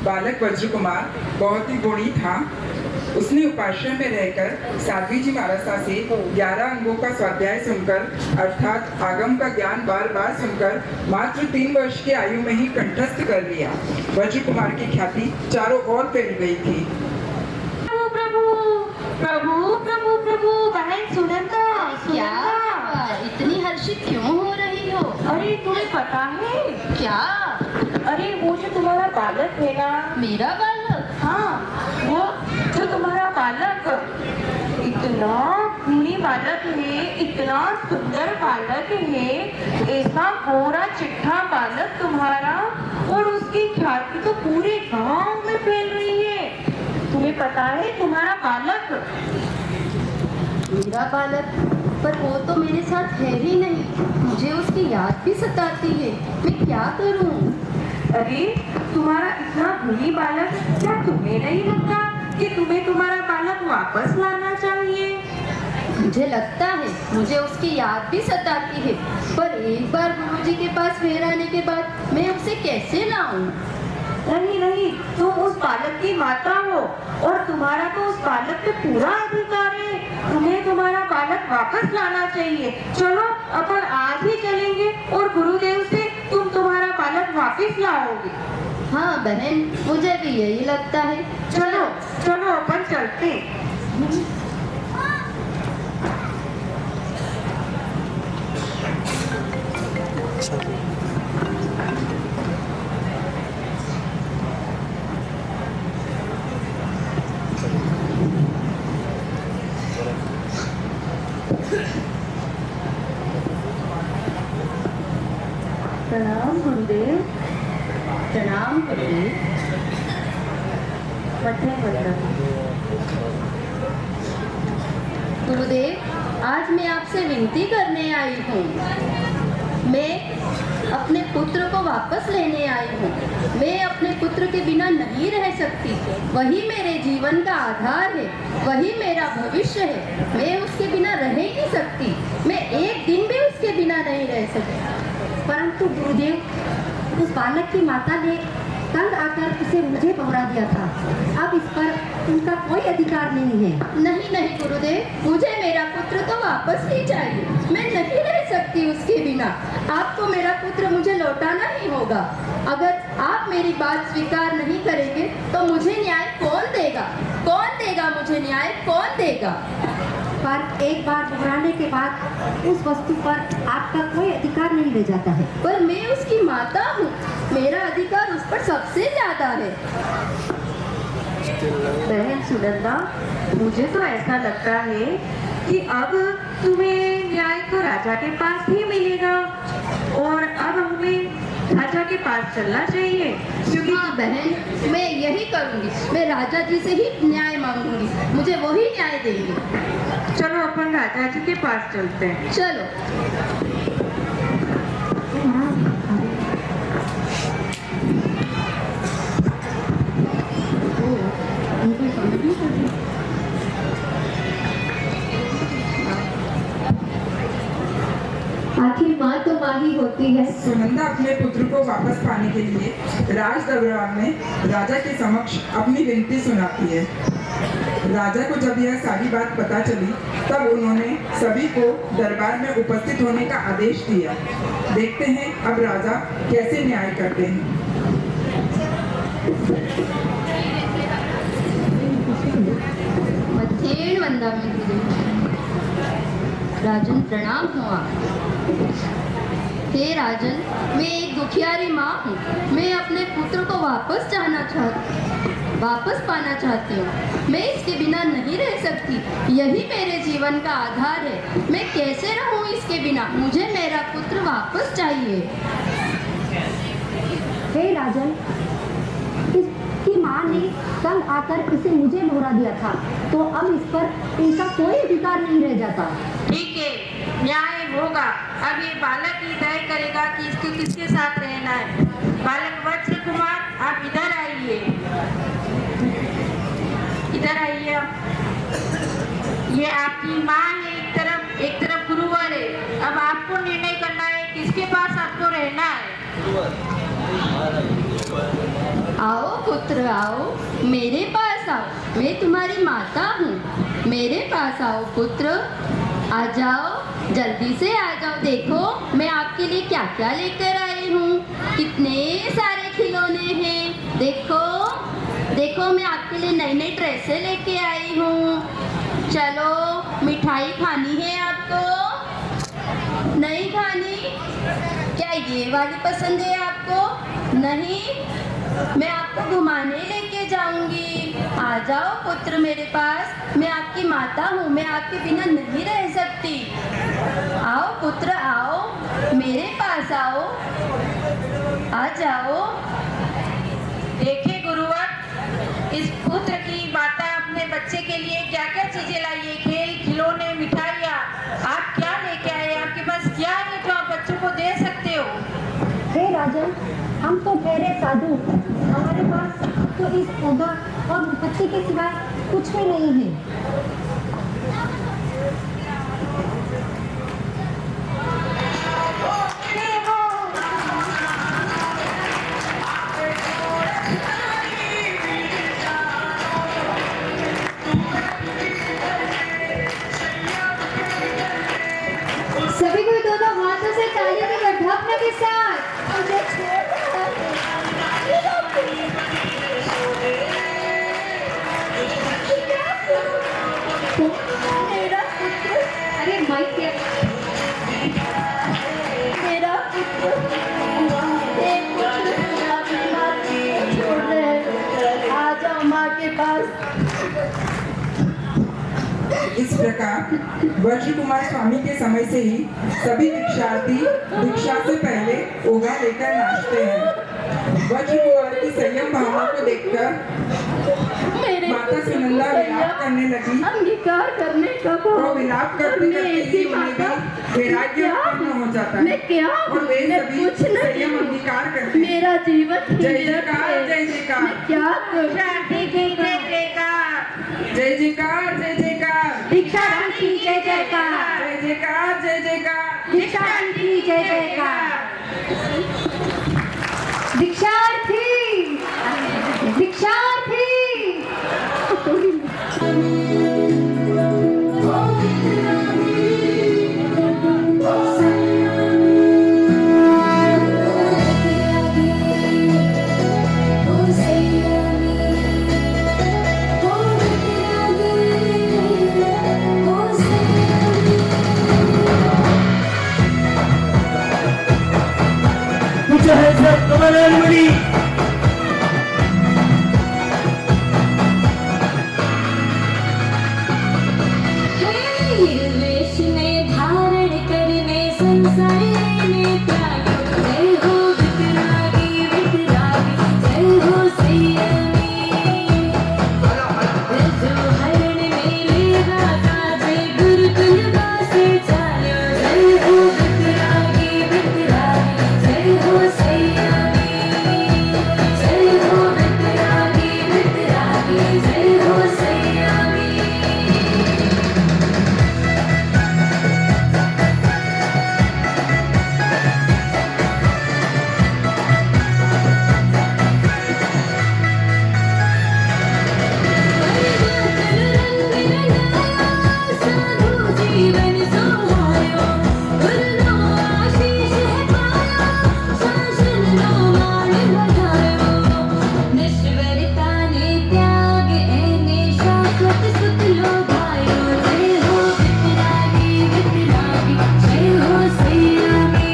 [SPEAKER 6] बालक वज्र कुमार बहुत ही गुणी था। उसने उपाश्रय में रहकर साध्वी जी महाराज से 11 अंगों का स्वाध्याय सुनकर अर्थात आगम का ज्ञान बार बार सुनकर मात्र 3 वर्ष की आयु में ही कंठस्थ कर लिया। वज्र कुमार की ख्याति चारों ओर फैल गई थी।
[SPEAKER 10] प्रभु प्रभु प्रभु प्रभु बहन सुनंदा,
[SPEAKER 7] क्या इतनी हर्षित क्यों हो रही हो?
[SPEAKER 10] अरे तुम्हें पता है
[SPEAKER 7] क्या?
[SPEAKER 10] अरे वो जो तुम्हारा बालक है ना,
[SPEAKER 7] मेरा बालक?
[SPEAKER 10] हाँ, वो जो तुम्हारा बालक इतना गुणी बालक है, इतना सुंदर बालक है, ऐसा गोरा चिट्ठा बालक तुम्हारा, और उसकी ख्याति तो पूरे गांव में फैल रही है। तुम्हें पता है तुम्हारा बालक?
[SPEAKER 8] मेरा बालक? पर वो तो मेरे साथ है ही नहीं, मुझे उसकी याद भी सताती है। मैं क्या करूं?
[SPEAKER 10] अरे तुम्हारा इतना गुणी बालक, क्या तुम्हें नहीं लगता कि तुम्हें तुम्हारा बालक वापस लाना चाहिए?
[SPEAKER 8] मुझे लगता है, मुझे उसकी याद भी सताती है, पर एक बार गुरुजी के पास फिर आने के बाद मैं उसे कैसे लाऊं?
[SPEAKER 10] नहीं नहीं, तुम उस बालक की माता हो और तुम्हारा तो उस बालक पे पूरा अधिकार है। तुम्हें तुम्हारा बालक वापस लाना चाहिए। चलो अपन आज ही चलेंगे और गुरुदेव से तुम तुम्हारा बालक वापस लाओगे।
[SPEAKER 8] हाँ बहन, मुझे भी यही लगता है।
[SPEAKER 10] चलो चलो अपन चलते।
[SPEAKER 8] प्रणाम गुरुदेव। प्रणाम गुरुदेव। गुरुदेव, आज मैं आपसे विनती करने आई हूँ। मैं अपने पुत्र को वापस लेने आई हूँ। मैं अपने पुत्र के बिना नहीं रह सकती। वही मेरे जीवन का आधार है, वही मेरा भविष्य है। मैं उसके बिना रह ही नहीं सकती। मैं एक दिन भी उसके बिना नहीं रह सकती।
[SPEAKER 12] परंतु गुरुदेव, उस बालक की माता ने तंग आकर उसे मुझे पकड़ा दिया था। अब इस पर उनका कोई अधिकार नहीं है।
[SPEAKER 8] नहीं नहीं गुरुदेव, मुझे मेरा पुत्र तो वापस ही चाहिए। मैं नहीं रह सकती उसके बिना। आपको मेरा पुत्र मुझे लौटाना ही होगा। अगर आप मेरी बात स्वीकार नहीं करेंगे तो मुझे न्याय कौन देगा? कौन देगा मुझे न्याय? कौन देगा?
[SPEAKER 12] पर एक बार दोहराने के बाद उस वस्तु पर आपका कोई अधिकार नहीं रह जाता है।
[SPEAKER 8] पर मैं उसकी माता हूँ, मेरा अधिकार उस पर सबसे ज्यादा है।
[SPEAKER 10] बहन सुनंदा, मुझे तो ऐसा लगता है कि अब तुम्हें न्याय तो राजा के पास ही मिलेगा और अब हमें राजा के पास चलना चाहिए।
[SPEAKER 7] क्योंकि बहन, मैं यही करूंगी, मैं राजा जी से ही न्याय मांगूंगी, मुझे वही न्याय देंगे।
[SPEAKER 10] चलो अपन राजा जी के पास चलते हैं।
[SPEAKER 7] चलो।
[SPEAKER 1] आखिर माँ तो माँ ही होती है।
[SPEAKER 6] सुनंदा अपने पुत्र को वापस पाने के लिए राज दरबार में राजा के समक्ष अपनी विनती सुनाती है। राजा को जब यह सारी बात पता चली तब उन्होंने सभी को दरबार में उपस्थित होने का आदेश दिया। देखते हैं अब राजा कैसे न्याय करते हैं।
[SPEAKER 7] मध्येण वंदामि गुरुदेव। राजन प्रणाम हुआ। हे राजन, मैं एक दुखियारी माँ हूँ। मैं अपने पुत्र को वापस पाना चाहती हूँ। मैं इसके बिना नहीं रह सकती। यही मेरे जीवन का आधार है। मैं कैसे रहूँ इसके बिना? मुझे मेरा पुत्र वापस चाहिए।
[SPEAKER 8] हे राजन, इसकी माँ ने कल आकर इसे मुझे मोहरा दिया था, तो अब इस पर इनका कोई अधिकार नहीं रह जाता।
[SPEAKER 10] ठीक है, न्याय होगा। अब ये बालक ही तय करेगा कि इसको किसके साथ रहना है। बालक वत्स कुमार, आप इधर आइए, इधर आइए। ये आपकी माँ है एक तरफ गुरुवर है। अब आपको निर्णय करना है किसके पास आपको रहना है।
[SPEAKER 7] आओ पुत्र, आओ मेरे पास आओ। मैं तुम्हारी माता हूँ। मेरे पास आओ पुत्र, आ जाओ, जल्दी से आ जाओ। देखो मैं आपके लिए क्या क्या लेकर आई हूँ। कितने सारे खिलौने हैं। देखो देखो, मैं आपके लिए नई नई ड्रेसें लेके आई हूँ। चलो, मिठाई खानी है आपको? नहीं खानी? क्या ये वाली पसंद है आपको? नहीं, मैं आपको घुमाने लेके जाऊंगी। आ जाओ पुत्र मेरे पास। मैं आपकी माता हूँ, मैं आपके बिना नहीं रह सकती। आओ पुत्र, आओ मेरे पास आओ, आ जाओ।
[SPEAKER 10] देखिए गुरुवर, इस पुत्र की माता अपने बच्चे के लिए क्या क्या चीजें लाई है। खेल खिलौने, मिठाइयाँ। आप क्या लेके आए? आपके पास क्या है जो आप बच्चों को दे सकते हो?
[SPEAKER 8] हे राजन, हम तो ठहरे साधु, हमारे पास तो इस पौधा और विपत्ति के सिवाय कुछ भी नहीं है।
[SPEAKER 1] सभी को दोनों हाथों से ताली की ढपने के साथ मुझे मेरा पुत्र, अरे माइक क्या, मेरा पुत्र, एक पुत्र अपनी माँ को छोड़ रहे। आ जाओ माँ के पास।
[SPEAKER 6] इस प्रकार वज्र कुमार स्वामी के समय से ही सभी दीक्षार्थी दीक्षा से पहले ओगा लेकर नाचते हैं। वज्र कुमार की संयम भावना को देखकर माता सुनंदा विलाप करने लगी।
[SPEAKER 7] अंगीकार करने का
[SPEAKER 6] तो विलाप करते करते उन्हें भी वैराग्य उत्पन्न हो जाता है।
[SPEAKER 7] मैं क्या
[SPEAKER 6] और वे सभी संयम अंगीकार करते हैं।
[SPEAKER 7] मेरा जीवन
[SPEAKER 6] जय जयकार, जय जयकार।
[SPEAKER 7] मैं क्या करूं?
[SPEAKER 10] जय जयकार,
[SPEAKER 6] जय जयकार, जय जयकार।
[SPEAKER 8] दीक्षार्थी की जय जयकार,
[SPEAKER 6] जय जयकार, जय जयकार।
[SPEAKER 8] दीक्षार्थी की जय जयकार।
[SPEAKER 1] दीक्षार्थी, दीक्षार्थी।
[SPEAKER 5] Put your hands up, come on everybody!
[SPEAKER 9] में त्यागो जय हो वितरागी वितरागी जय हो संयमी रजो हरण मेरे राजा जय गुरुकुल वासे चालो जय हो वितरागी वितरागी जय हो संयमी जय हो वितरागी वितरागी जय हो संयमी साधु जीवन संहारो गुरु आशीष है पाया शासन लो मान बढ़ायो नश्वरता ने त्याग एने शाश्वत सुख लो भायो जय हो वितरागी वितरागी जय हो संयमी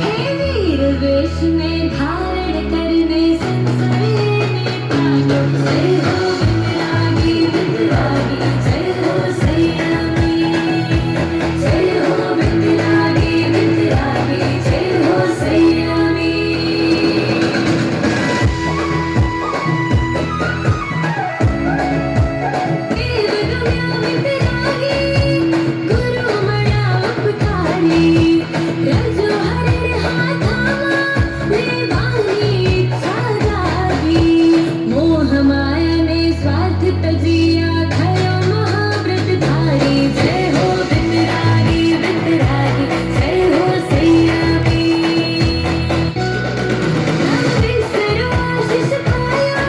[SPEAKER 9] हे वीर वेश में धारण करने संसार में त्यागो जय हो वितरागी वितरागी जय हो संयमी जय हो वितरागी वितरागी जय हो संयमी गुरु मना उपकारी रजो हरण हाथामा देवानी इच्छा जागी मोह माया में स्वार्थ तजिया खयो महाव्रत धारी जय हो वितरागी वितरागी जय हो संयमी विसरो आशीष पायो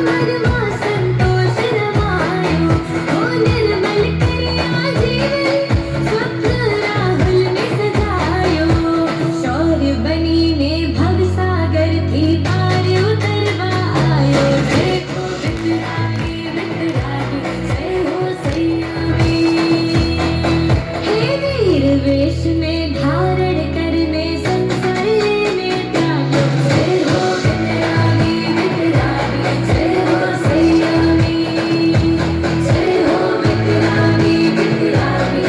[SPEAKER 9] मनमा संतोष रमायो हो निर्मल करिया जीवन स्वप्न राहुल में सजायो शौर्य बनी ने भव सागर थी पार उतरवा आयो जय हो वितरागी वितरागी जय हो संयमी हे वीर वेश में धारण करने संसार में त्यागो जय हो वितरागी वितरागी जय हो संयमी जय हो वितरागी वितरागी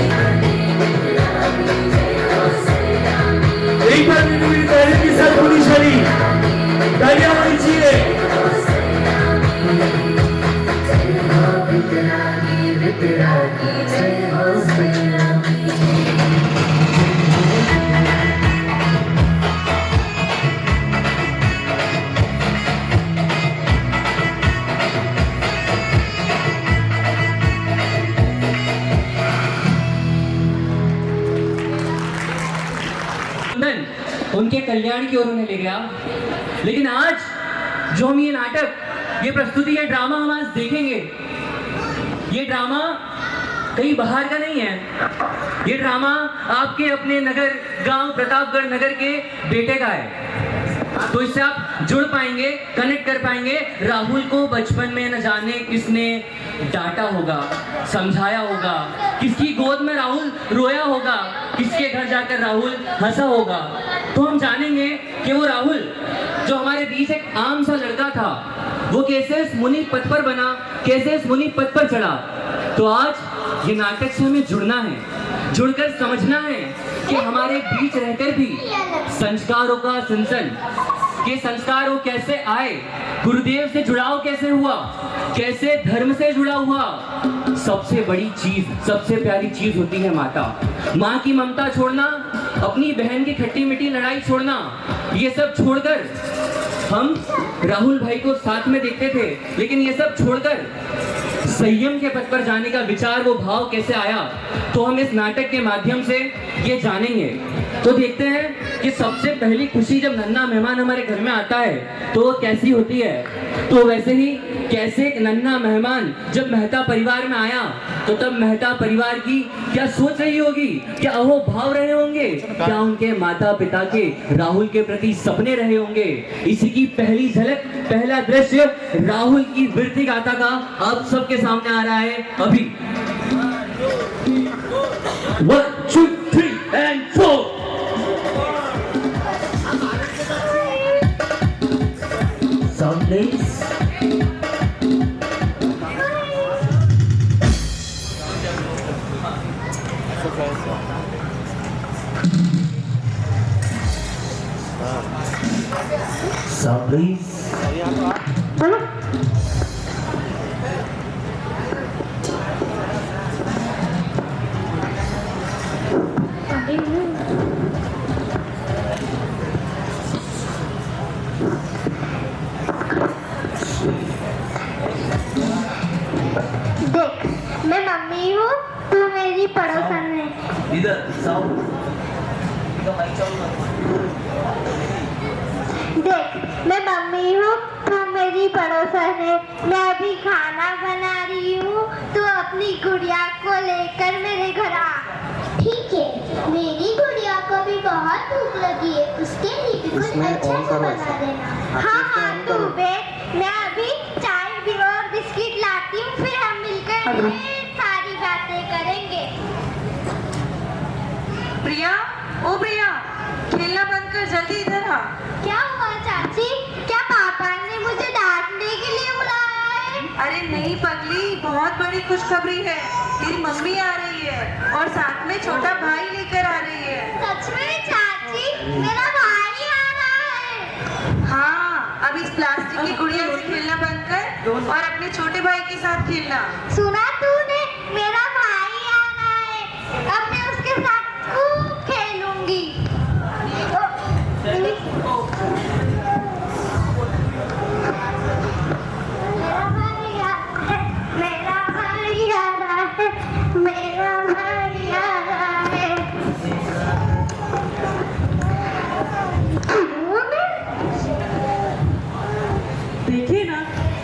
[SPEAKER 9] जय हो संयमी
[SPEAKER 5] एक बार मेरी तारीफ के साथ होनी चाहिए तालियां होनी चाहिए
[SPEAKER 9] वितरागी वितरागी जय हो संयमी
[SPEAKER 13] कुंदन उनके कल्याण की ओर उन्हें ले गया। लेकिन आज जो हम ये नाटक, ये प्रस्तुति, ये ड्रामा हम आज देखेंगे, ये ड्रामा कहीं बाहर का नहीं है। ये ड्रामा आपके अपने नगर, गांव प्रतापगढ़ नगर के बेटे का है। तो इससे आप जुड़ पाएंगे, कनेक्ट कर पाएंगे। राहुल को बचपन में न जाने किसने डांटा होगा, समझाया होगा, किसकी गोद में राहुल रोया होगा, किसके घर जाकर राहुल हंसा होगा। तो हम जानेंगे कि वो राहुल जो हमारे बीच एक आम सा लड़का था, वो कैसे इस मुनि पद पर बना, कैसे इस मुनि पद पर चढ़ा। तो आज ये नाटक से हमें जुड़ना है, जुड़कर समझना है कि हमारे बीच रहकर भी संस्कारों का सिंचन, ये संस्कार वो कैसे आए, गुरुदेव से जुड़ाव कैसे हुआ, कैसे धर्म से जुड़ा हुआ। सबसे बड़ी चीज, सबसे प्यारी चीज होती है माता। माँ की ममता छोड़ना, अपनी बहन की खट्टी मीठी लड़ाई छोड़ना, ये सब छोड़कर हम राहुल भाई को साथ में देखते थे, लेकिन ये सब छोड़कर संयम के पथ पर जाने का विचार, वो भाव कैसे आया, तो हम इस नाटक के माध्यम से ये जानेंगे। तो देखते हैं कि सबसे पहली खुशी जब नन्हा मेहमान हमारे घर में आता है तो वो कैसी होती है। तो वैसे ही कैसे एक नन्हा मेहमान जब मेहता परिवार में आया तो तब मेहता परिवार की क्या सोच रही होगी, क्या अहो भाव रहे होंगे, क्या उनके माता पिता के राहुल के प्रति सपने रहे होंगे। इसी की पहली झलक, पहला दृश्य राहुल की वृत्ति गाथा का आप सबके सामने आ रहा है अभी। 1 2 3 and 4 Sound please.
[SPEAKER 4] Sound please.
[SPEAKER 14] देख, मैं मम्मी हूँ, तू मेरी पड़ोसन है।
[SPEAKER 4] इधर साउंड
[SPEAKER 14] देख, मैं मम्मी हूँ, तू मेरी पड़ोसन है। मैं अभी खाना बना रही हूँ, तू अपनी गुड़िया को लेकर मेरे घर आ। ठीक है, मेरी गुड़िया को भी बहुत भूख लगी है, उसके लिए भी कुछ अच्छा सा बना देना। हाँ हाँ, तू बैठ, मैं अभी चाय भी और बिस्किट लाती हूँ, फिर हम मिलकर ढेर सारी बातें करेंगे।
[SPEAKER 10] प्रिया, ओ प्रिया, खेलना बंद कर, जल्दी इधर आ।
[SPEAKER 14] क्या हुआ चाची? क्या पापा ने मुझे डांटने के लिए बुलाया है?
[SPEAKER 10] अरे नहीं पगली, बहुत बड़ी खुशखबरी है। तेरी मम्मी आ रही है और साथ में छोटा भाई लेकर आ रही है।
[SPEAKER 14] सच में चाची, मेरा भाई आ रहा है?
[SPEAKER 10] हाँ, अब इस प्लास्टिक की गुड़िया से खेलना बंद कर और अपने छोटे भाई के साथ खेलना।
[SPEAKER 14] सुना तूने? मेरा भाई आ रहा है, अब मैं उसके साथ खूब खेलूंगी। मेरा भाई आ रहा है, मेरा भाई आ रहा है, मेरा भाई आ रहा है।
[SPEAKER 15] देखिए ना,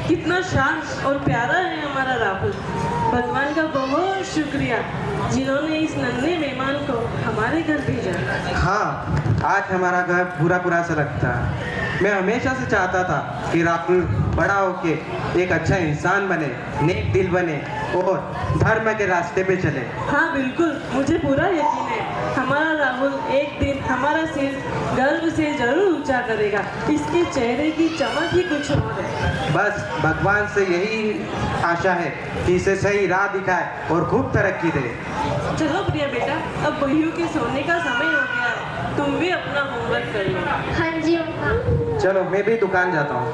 [SPEAKER 15] कितना शांत और प्यारा है हमारा राहुल। भगवान का बहुत शुक्रिया जिन्होंने इस नन्हे मेहमान को हमारे घर भेजा।
[SPEAKER 16] हाँ, आज हमारा घर पूरा पूरा सा लगता है। मैं हमेशा से चाहता था कि राहुल बड़ा होके एक अच्छा इंसान बने, नेक दिल बने और धर्म के रास्ते पे चले।
[SPEAKER 15] हाँ बिल्कुल, मुझे पूरा यकीन है हमारा राहुल एक दिन हमारा सिर गर्व से जरूर ऊंचा करेगा। इसके चेहरे की चमक ही कुछ और है।
[SPEAKER 16] बस भगवान से यही आशा है कि इसे सही राह दिखाए और खूब तरक्की दे।
[SPEAKER 15] चलो प्रिया बेटा, अब बहियों के सोने का समय हो गया है, तुम भी अपना होमवर्क कर लो।
[SPEAKER 14] हाँ जी अम्मा।
[SPEAKER 16] चलो मैं भी दुकान जाता हूँ।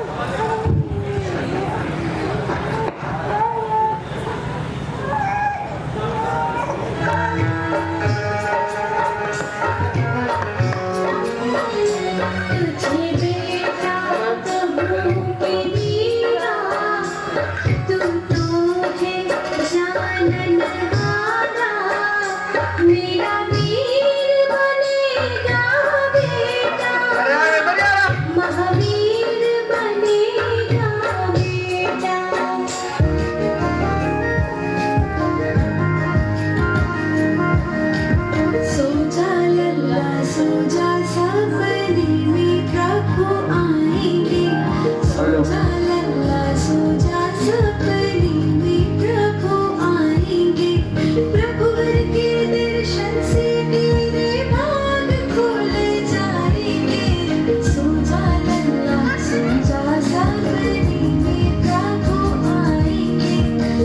[SPEAKER 9] तुझे बेटा कहूँ कि मीरा, तुम तो है जाननहारा। मेरा वीर बनेगा बेटा, महावीर बनेगा बेटा। सो जा लल्ला, सो जा सपने में प्रभु आएंगे। सो जा लल्ला, सो जा सपने में प्रभु आएंगे। प्रभु वर के दर्शन से तेरे भाग खुल जाएंगे। सो जा लल्ला, सो जा सपने में प्रभु आएंगे।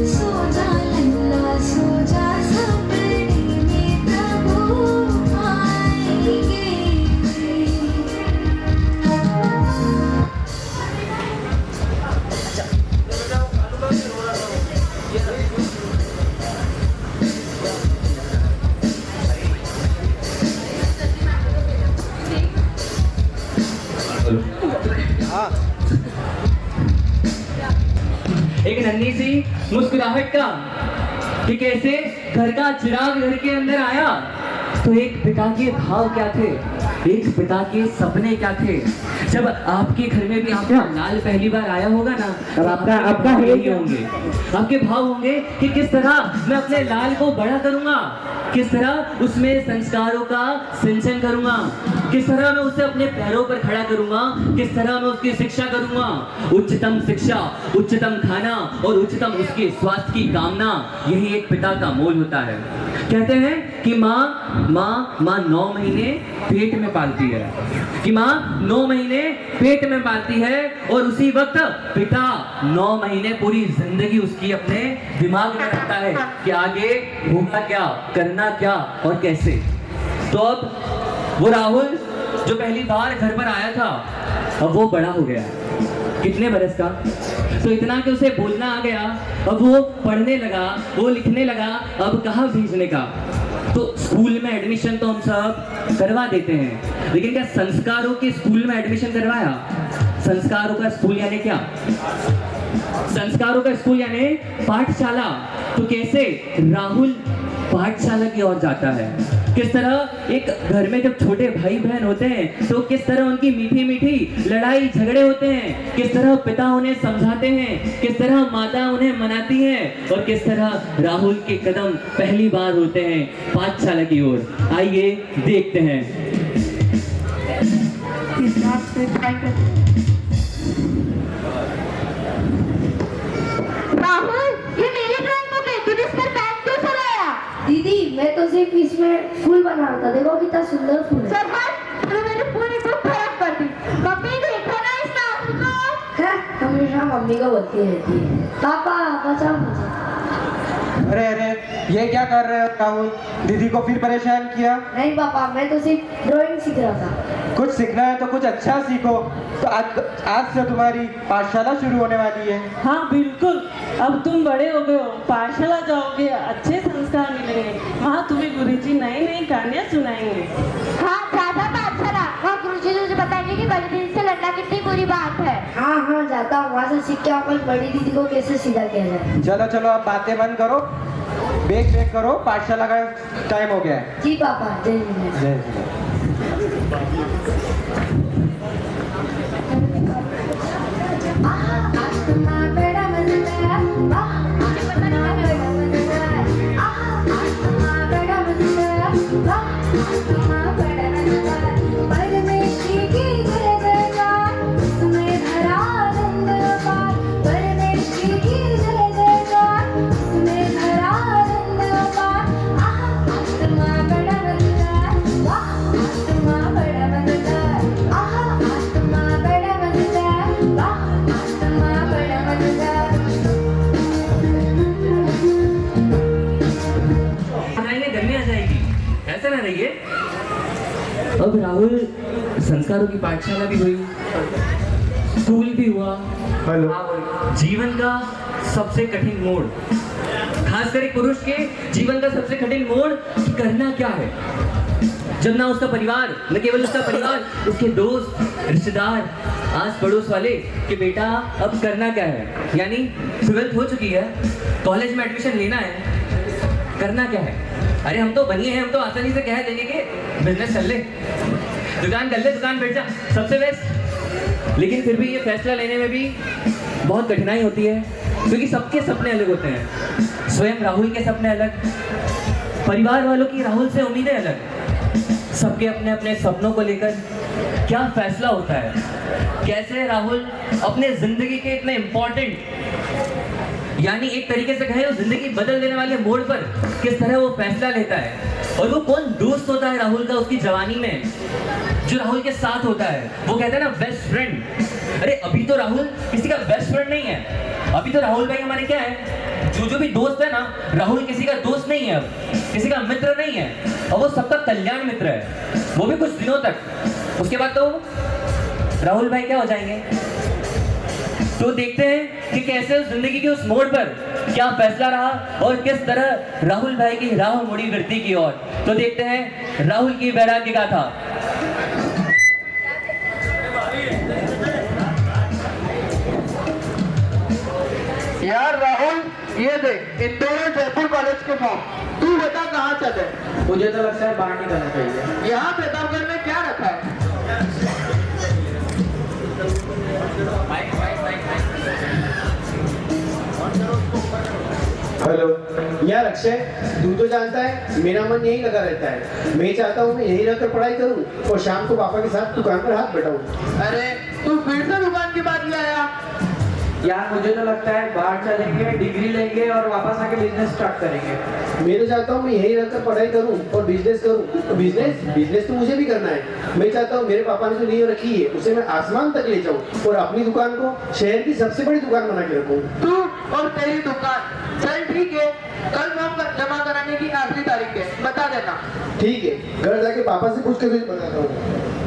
[SPEAKER 9] सो जा लल्ला, सो जा सपने में प्रभु आएंगे।
[SPEAKER 13] एक नन्ही सी मुस्कुराहट का कि कैसे घर का चिराग घर के अंदर आया, तो एक पिता के भाव क्या थे, एक पिता के सपने क्या थे। जब आपके घर में भी आपका लाल पहली बार आया होगा ना, तब आपका यही होंगे, आपके भाव होंगे कि किस तरह मैं अपने लाल को बड़ा करूंगा, किस तरह उसमें संस्कारों का सिंचन करूंगा, किस तरह मैं उसे अपने पैरों पर खड़ा करूंगा, किस तरह मैं उसकी शिक्षा करूंगा। उच्चतम शिक्षा, उच्चतम खाना और उच्चतम उसके स्वास्थ्य की कामना, यही एक पिता का मोल होता है। कहते हैं कि माँ 9 महीने पेट में पालती है, कि माँ 9 महीने पेट में पालती है और उसी वक्त पिता 9 महीने पूरी जिंदगी उसकी अपने दिमाग में रखता है कि आगे होगा क्या, करना क्या और कैसे। तो अब वो राहुल जो पहली बार घर पर आया था अब वो बड़ा हो गया। कितने बरस का? तो इतना कि उसे बोलना आ गया, अब वो पढ़ने लगा, वो लिखने लगा, अब कहाँ भेजने का। तो स्कूल में एडमिशन तो हम सब करवा देते हैं, लेकिन क्या संस्कारों के स्कूल में एडमिशन करवाया? संस्कारों का स्कूल यानी क्या? संस्कारों का स्कूल यानी पाठशाला। तो कैसे राहुल पाठशाला की ओर जाता है, किस तरह एक घर में जब छोटे भाई बहन होते हैं तो किस तरह उनकी मीठी मीठी लड़ाई झगड़े होते हैं, किस तरह पिता उन्हें समझाते हैं, किस तरह माता उन्हें मनाती है, और किस तरह राहुल के कदम पहली बार होते हैं पाठशाला की ओर। आइए देखते हैं।
[SPEAKER 14] राहुल, ये मेरी ड्राइंग बुक है, तूने इस पर पेन क्यों चलाया?
[SPEAKER 1] दीदी मैं तो सिर्फ इसमें फूल बना रहा था, देखो कितना सुंदर फूल है।
[SPEAKER 14] सरहद, तूने मेरी पूरी बुक खराब कर दी। मम्मी देखो ना इस राहुल को।
[SPEAKER 1] है हमेशा मम्मी को बोलती रहती है, पापा बचाओ मुझे।
[SPEAKER 16] अरे अरे, ये क्या कर रहे हो राहुल? दीदी को फिर परेशान किया?
[SPEAKER 1] नहीं पापा, मैं तो सिर्फ ड्राइंग सीख रहा था।
[SPEAKER 16] कुछ सीखना है तो कुछ अच्छा सीखो। तो आज से तुम्हारी पाठशाला शुरू होने वाली है।
[SPEAKER 15] हाँ बिल्कुल, अब तुम बड़े हो गए हो, पाठशाला जाओगे, अच्छे संस्कार मिलेंगे, वहाँ तुम्हें गुरुजी नई नई कहानियाँ सुनाएंगे।
[SPEAKER 14] हाँ, ज्यादा पाठशाला, वहाँ गुरुजी तुझे बताएंगे कि बड़ी दीदी से लड़ना कितनी बुरी बात है।
[SPEAKER 1] हाँ हाँ जाता हूँ, वहाँ से सीख के अपन बड़ी दीदी को कैसे सीधा किया जाए।
[SPEAKER 16] चलो चलो, अब बातें बंद करो, बैग पैक करो, पाठशाला का टाइम हो गया है।
[SPEAKER 1] जी पापा, जय हिंद।
[SPEAKER 16] जय हिंद।
[SPEAKER 13] अब राहुल संस्कारों की पाठशाला भी हुई, स्कूल भी हुआ। जीवन का सबसे कठिन मोड़, खासकर एक पुरुष के जीवन का सबसे कठिन मोड़ कि करना क्या है, जब ना उसका परिवार, न केवल उसका परिवार, उसके दोस्त, रिश्तेदार, आस पड़ोस वाले कि बेटा अब करना क्या है। यानी 12th हो चुकी है, कॉलेज में एडमिशन लेना है, करना क्या है। अरे हम तो बनिए हैं, हम तो आसानी से कह देंगे कि बिजनेस कर ले, दुकान कर ले, दुकान बैठ जा, सबसे बेस्ट। लेकिन फिर भी ये फैसला लेने में भी बहुत कठिनाई होती है, क्योंकि सबके सपने अलग होते हैं। स्वयं राहुल के सपने अलग, परिवार वालों की राहुल से उम्मीदें अलग, सबके अपने अपने सपनों को लेकर क्या फैसला होता है, कैसे राहुल अपने जिंदगी के इतने इम्पोर्टेंट, यानी एक तरीके से कहें तो जिंदगी बदल देने वाले मोड़ पर किस तरह वो फैसला लेता है। और वो कौन दोस्त होता है राहुल का उसकी जवानी में, जो राहुल के साथ होता है, वो कहते हैं ना बेस्ट फ्रेंड। अरे अभी तो राहुल किसी का बेस्ट फ्रेंड नहीं है, अभी तो राहुल भाई हमारे क्या है, जो भी दोस्त है ना, राहुल किसी का दोस्त नहीं है, अब किसी का मित्र नहीं है, और वो सबका कल्याण मित्र है, वो भी कुछ दिनों तक। उसके बाद तो राहुल भाई क्या हो जाएंगे। तो देखते हैं कि कैसे उस जिंदगी के उस मोड़ पर क्या फैसला रहा और किस तरह राहुल भाई की राह मुड़ी वृद्धि की ओर। तो देखते हैं राहुल की वैराग्य गाथा।
[SPEAKER 16] यार राहुल, ये देख, इन दोनों जयपुर कॉलेज के फॉर्म, तू बता कहाँ चले? मुझे तो लगता है बाहर निकलना चाहिए। यहाँ प्रतापगढ़ में क्या रखा है? हेलो यार अक्षय, तू तो जानता है मेरा मन यही लगा रहता है। मैं चाहता हूँ मैं यही रहकर पढ़ाई करूँ और शाम को पापा के साथ दुकान पर हाथ बटाऊँ। अरे तू फिर से दुकान की बात ले आया?
[SPEAKER 17] यार मुझे तो लगता है बाहर चलेंगे, डिग्री लेंगे और वापस आके बिजनेस स्टार्ट करेंगे।
[SPEAKER 16] मैं तो चाहता हूँ मैं यही रहकर पढ़ाई करूँ और बिजनेस करूँ। तो बिजनेस तो मुझे भी करना है। मैं चाहता हूँ मेरे पापा ने जो नींव रखी है उसे मैं आसमान तक ले जाऊँ और अपनी दुकान को शहर की सबसे बड़ी दुकान बना के रखूँ।
[SPEAKER 17] तू और तेरी दुकान, चल ठीक है, कल फॉर्म जमा कराने की आखिरी तारीख है, बता देना।
[SPEAKER 16] ठीक है, घर जाके पापा से पूछ के तुझे बताता हूँ।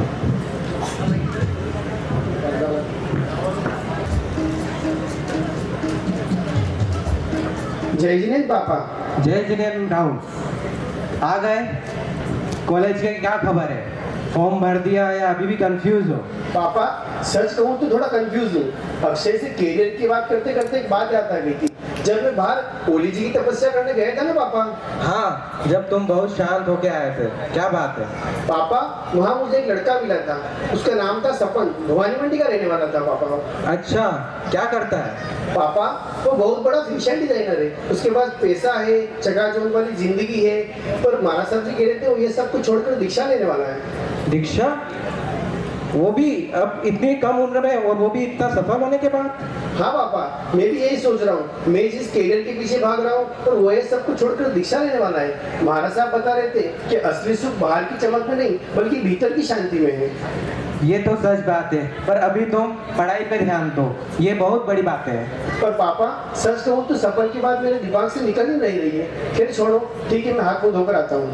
[SPEAKER 16] जय जिनेंद्र पापा। जय जिनेंद्र राहुल, आ गए? कॉलेज के क्या खबर है? फॉर्म भर दिया या अभी भी कंफ्यूज हो?
[SPEAKER 18] पापा सच कहूँ तो थोड़ा कंफ्यूज हूँ। अक्षय से कैरियर की बात करते करते एक बात याद आ गई थी। जब मैं बाहर ओली जी की तपस्या करने गया था ना पापा।
[SPEAKER 16] हाँ, जब तुम बहुत शांत होके आए थे। क्या बात है?
[SPEAKER 18] पापा वहाँ मुझे एक लड़का मिला था, उसका नाम था सपन, भवानी मंडी का रहने वाला था पापा।
[SPEAKER 16] अच्छा, क्या करता है?
[SPEAKER 18] पापा वो बहुत बड़ा फैशन डिजाइनर है, उसके पास पैसा है, चकाचौंध वाली जिंदगी है, पर महाराज साहब जी कह रहे थे वो ये सब कुछ छोड़कर दीक्षा लेने वाला है।
[SPEAKER 16] दीक्षा? वो भी अब इतनी कम उम्र में, और वो भी इतना सफल होने के बाद?
[SPEAKER 18] हाँ पापा, मैं भी यही सोच रहा हूँ। मैं जिस कैरियर के पीछे भाग रहा हूँ और वो ये सब कुछ छोड़कर दीक्षा लेने वाला है। महाराज साहब बता रहे थे कि असली सुख बाहर की चमक में नहीं बल्कि भीतर की शांति में है।
[SPEAKER 16] ये तो सच बात है, पर अभी तुम पढ़ाई पे ध्यान दो, ये बहुत बड़ी बात है।
[SPEAKER 18] पर पापा सच कहूँ तो सपन की बात मेरे दिमाग से निकल ही नहीं रही है। फिर छोड़ो, ठीक है, मैं हाथ मुंह धोकर आता हूँ।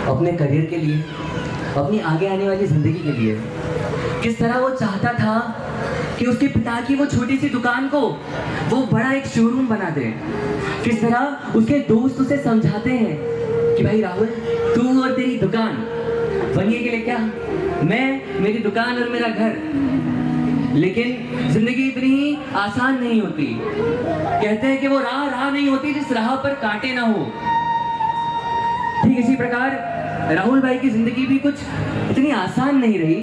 [SPEAKER 13] अपने करियर के लिए, अपनी आगे आने वाली जिंदगी के लिए किस तरह वो चाहता था कि उसके पिता की वो छोटी सी दुकान को वो बड़ा एक शोरूम बना दे। किस तरह उसके दोस्त उसे समझाते हैं कि भाई राहुल, तू और तेरी दुकान बनिए के लिए क्या, मैं, मेरी दुकान और मेरा घर। लेकिन जिंदगी इतनी ही आसान नहीं होती। कहते हैं कि वो राह नहीं होती जिस राह पर कांटे ना हो। ठीक इसी प्रकार राहुल भाई की जिंदगी भी कुछ इतनी आसान नहीं रही।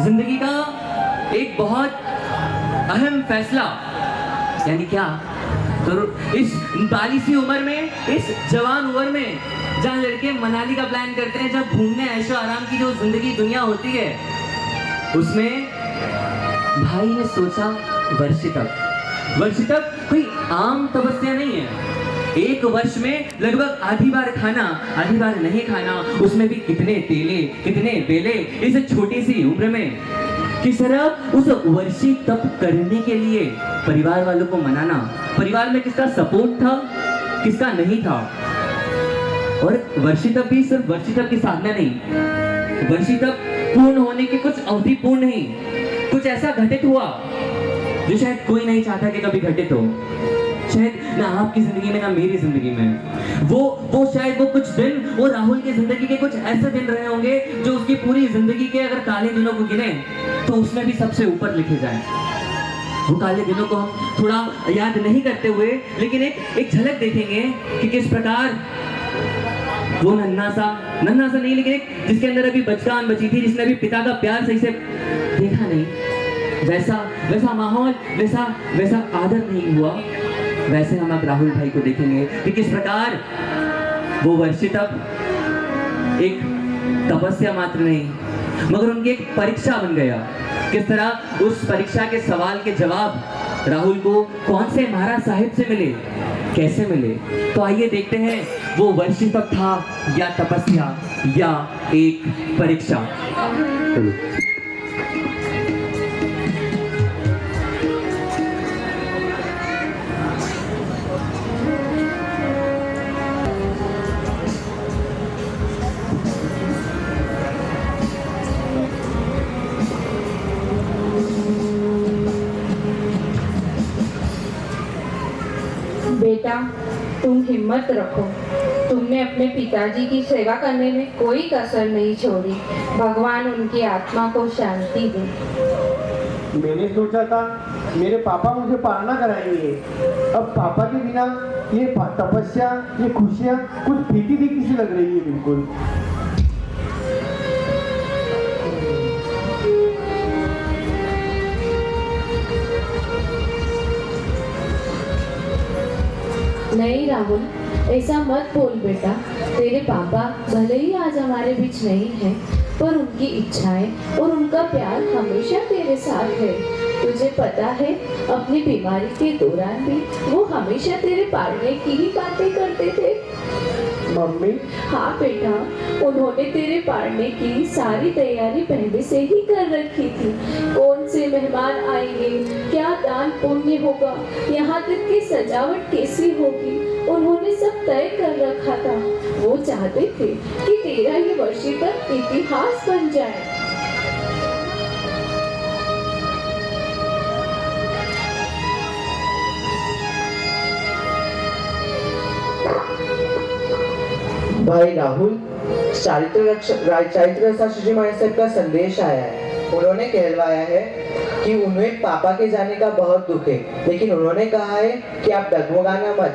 [SPEAKER 13] जिंदगी का एक बहुत अहम फैसला, यानी क्या, तो इस 39वीं उम्र में, इस जवान उम्र में, जहाँ लड़के मनाली का प्लान करते हैं, जब घूमने ऐशो आराम की जो जिंदगी दुनिया होती है, उसमें भाई ने सोचा वर्षी तक कोई आम तपस्या नहीं है। एक वर्ष में लगभग आधी बार खाना, आधी बार नहीं खाना, उसमें भी कितने तेले, कितने बेले, इस छोटी सी उम्र में। किस तरह उस वर्षी तप करने के लिए परिवार वालों को मनाना, परिवार में किसका सपोर्ट था, किसका नहीं था। और वर्षी तप भी सिर्फ वर्षी तप की साधना नहीं, वर्षी तप पूर्ण होने की कुछ अवधि पूर्ण नहीं, कुछ ऐसा घटित हुआ जो शायद कोई नहीं चाहता कि कभी घटित हो। शायद ना आपकी जिंदगी में, ना मेरी जिंदगी में। वो शायद वो कुछ दिन, वो राहुल की जिंदगी के कुछ ऐसे दिन रहे होंगे जो उसकी पूरी जिंदगी के अगर काले दिनों को गिने तो उसमें भी सबसे ऊपर लिखे जाए। वो काले दिनों को हम थोड़ा याद नहीं करते हुए, लेकिन एक झलक देखेंगे कि किस प्रकार वो नन्हा सा नहीं, लेकिन एक जिसके अंदर अभी बचकान बची थी, जिसने अभी पिता का प्यार सही से देखा नहीं, वैसा माहौल, वैसा आदर नहीं हुआ। वैसे हम अब राहुल भाई को देखेंगे कि किस प्रकार वो वर्षी तप एक तपस्या मात्र नहीं, मगर उनकी एक परीक्षा बन गया। किस तरह उस परीक्षा के सवाल के जवाब राहुल को कौन से महाराज साहिब से मिले, कैसे मिले। तो आइए देखते हैं वो वर्षी तप था या तपस्या या एक परीक्षा।
[SPEAKER 1] बेटा, तुम हिम्मत रखो। तुमने अपने पिताजी की सेवा करने में कोई कसर नहीं छोड़ी। भगवान उनकी आत्मा को शांति दे।
[SPEAKER 18] मैंने सोचा था मेरे पापा मुझे पालना कराएंगे। अब पापा के बिना ये तपस्या, ये खुशियाँ कुछ फीकी फीकी सी लग रही है बिल्कुल।
[SPEAKER 1] नहीं राहुल, ऐसा मत बोल बेटा। तेरे पापा भले ही आज हमारे बीच नहीं हैं, पर उनकी इच्छाएं और उनका प्यार हमेशा तेरे साथ है। तुझे पता है, अपनी बीमारी के दौरान भी वो हमेशा तेरे पालने की ही बातें करते थे।
[SPEAKER 18] मम्मी।
[SPEAKER 19] हाँ बेटा, उन्होंने तेरे पाड़ने की सारी तैयारी पहले से ही कर रखी थी। कौन से मेहमान आएंगे, क्या दान पुण्य होगा, यहाँ तक की सजावट कैसी होगी, उन्होंने सब तय कर रखा था। वो चाहते थे कि तेरा ये वर्षी तक इतिहास बन जाए।
[SPEAKER 17] भाई राहुल, चारित्र शास्त्री महाराज साहब का संदेश आया है। उन्होंने कहलवाया है कि उन्हें पापा के जाने का बहुत दुख है, लेकिन उन्होंने कहा है कि आप डगमगाना मत।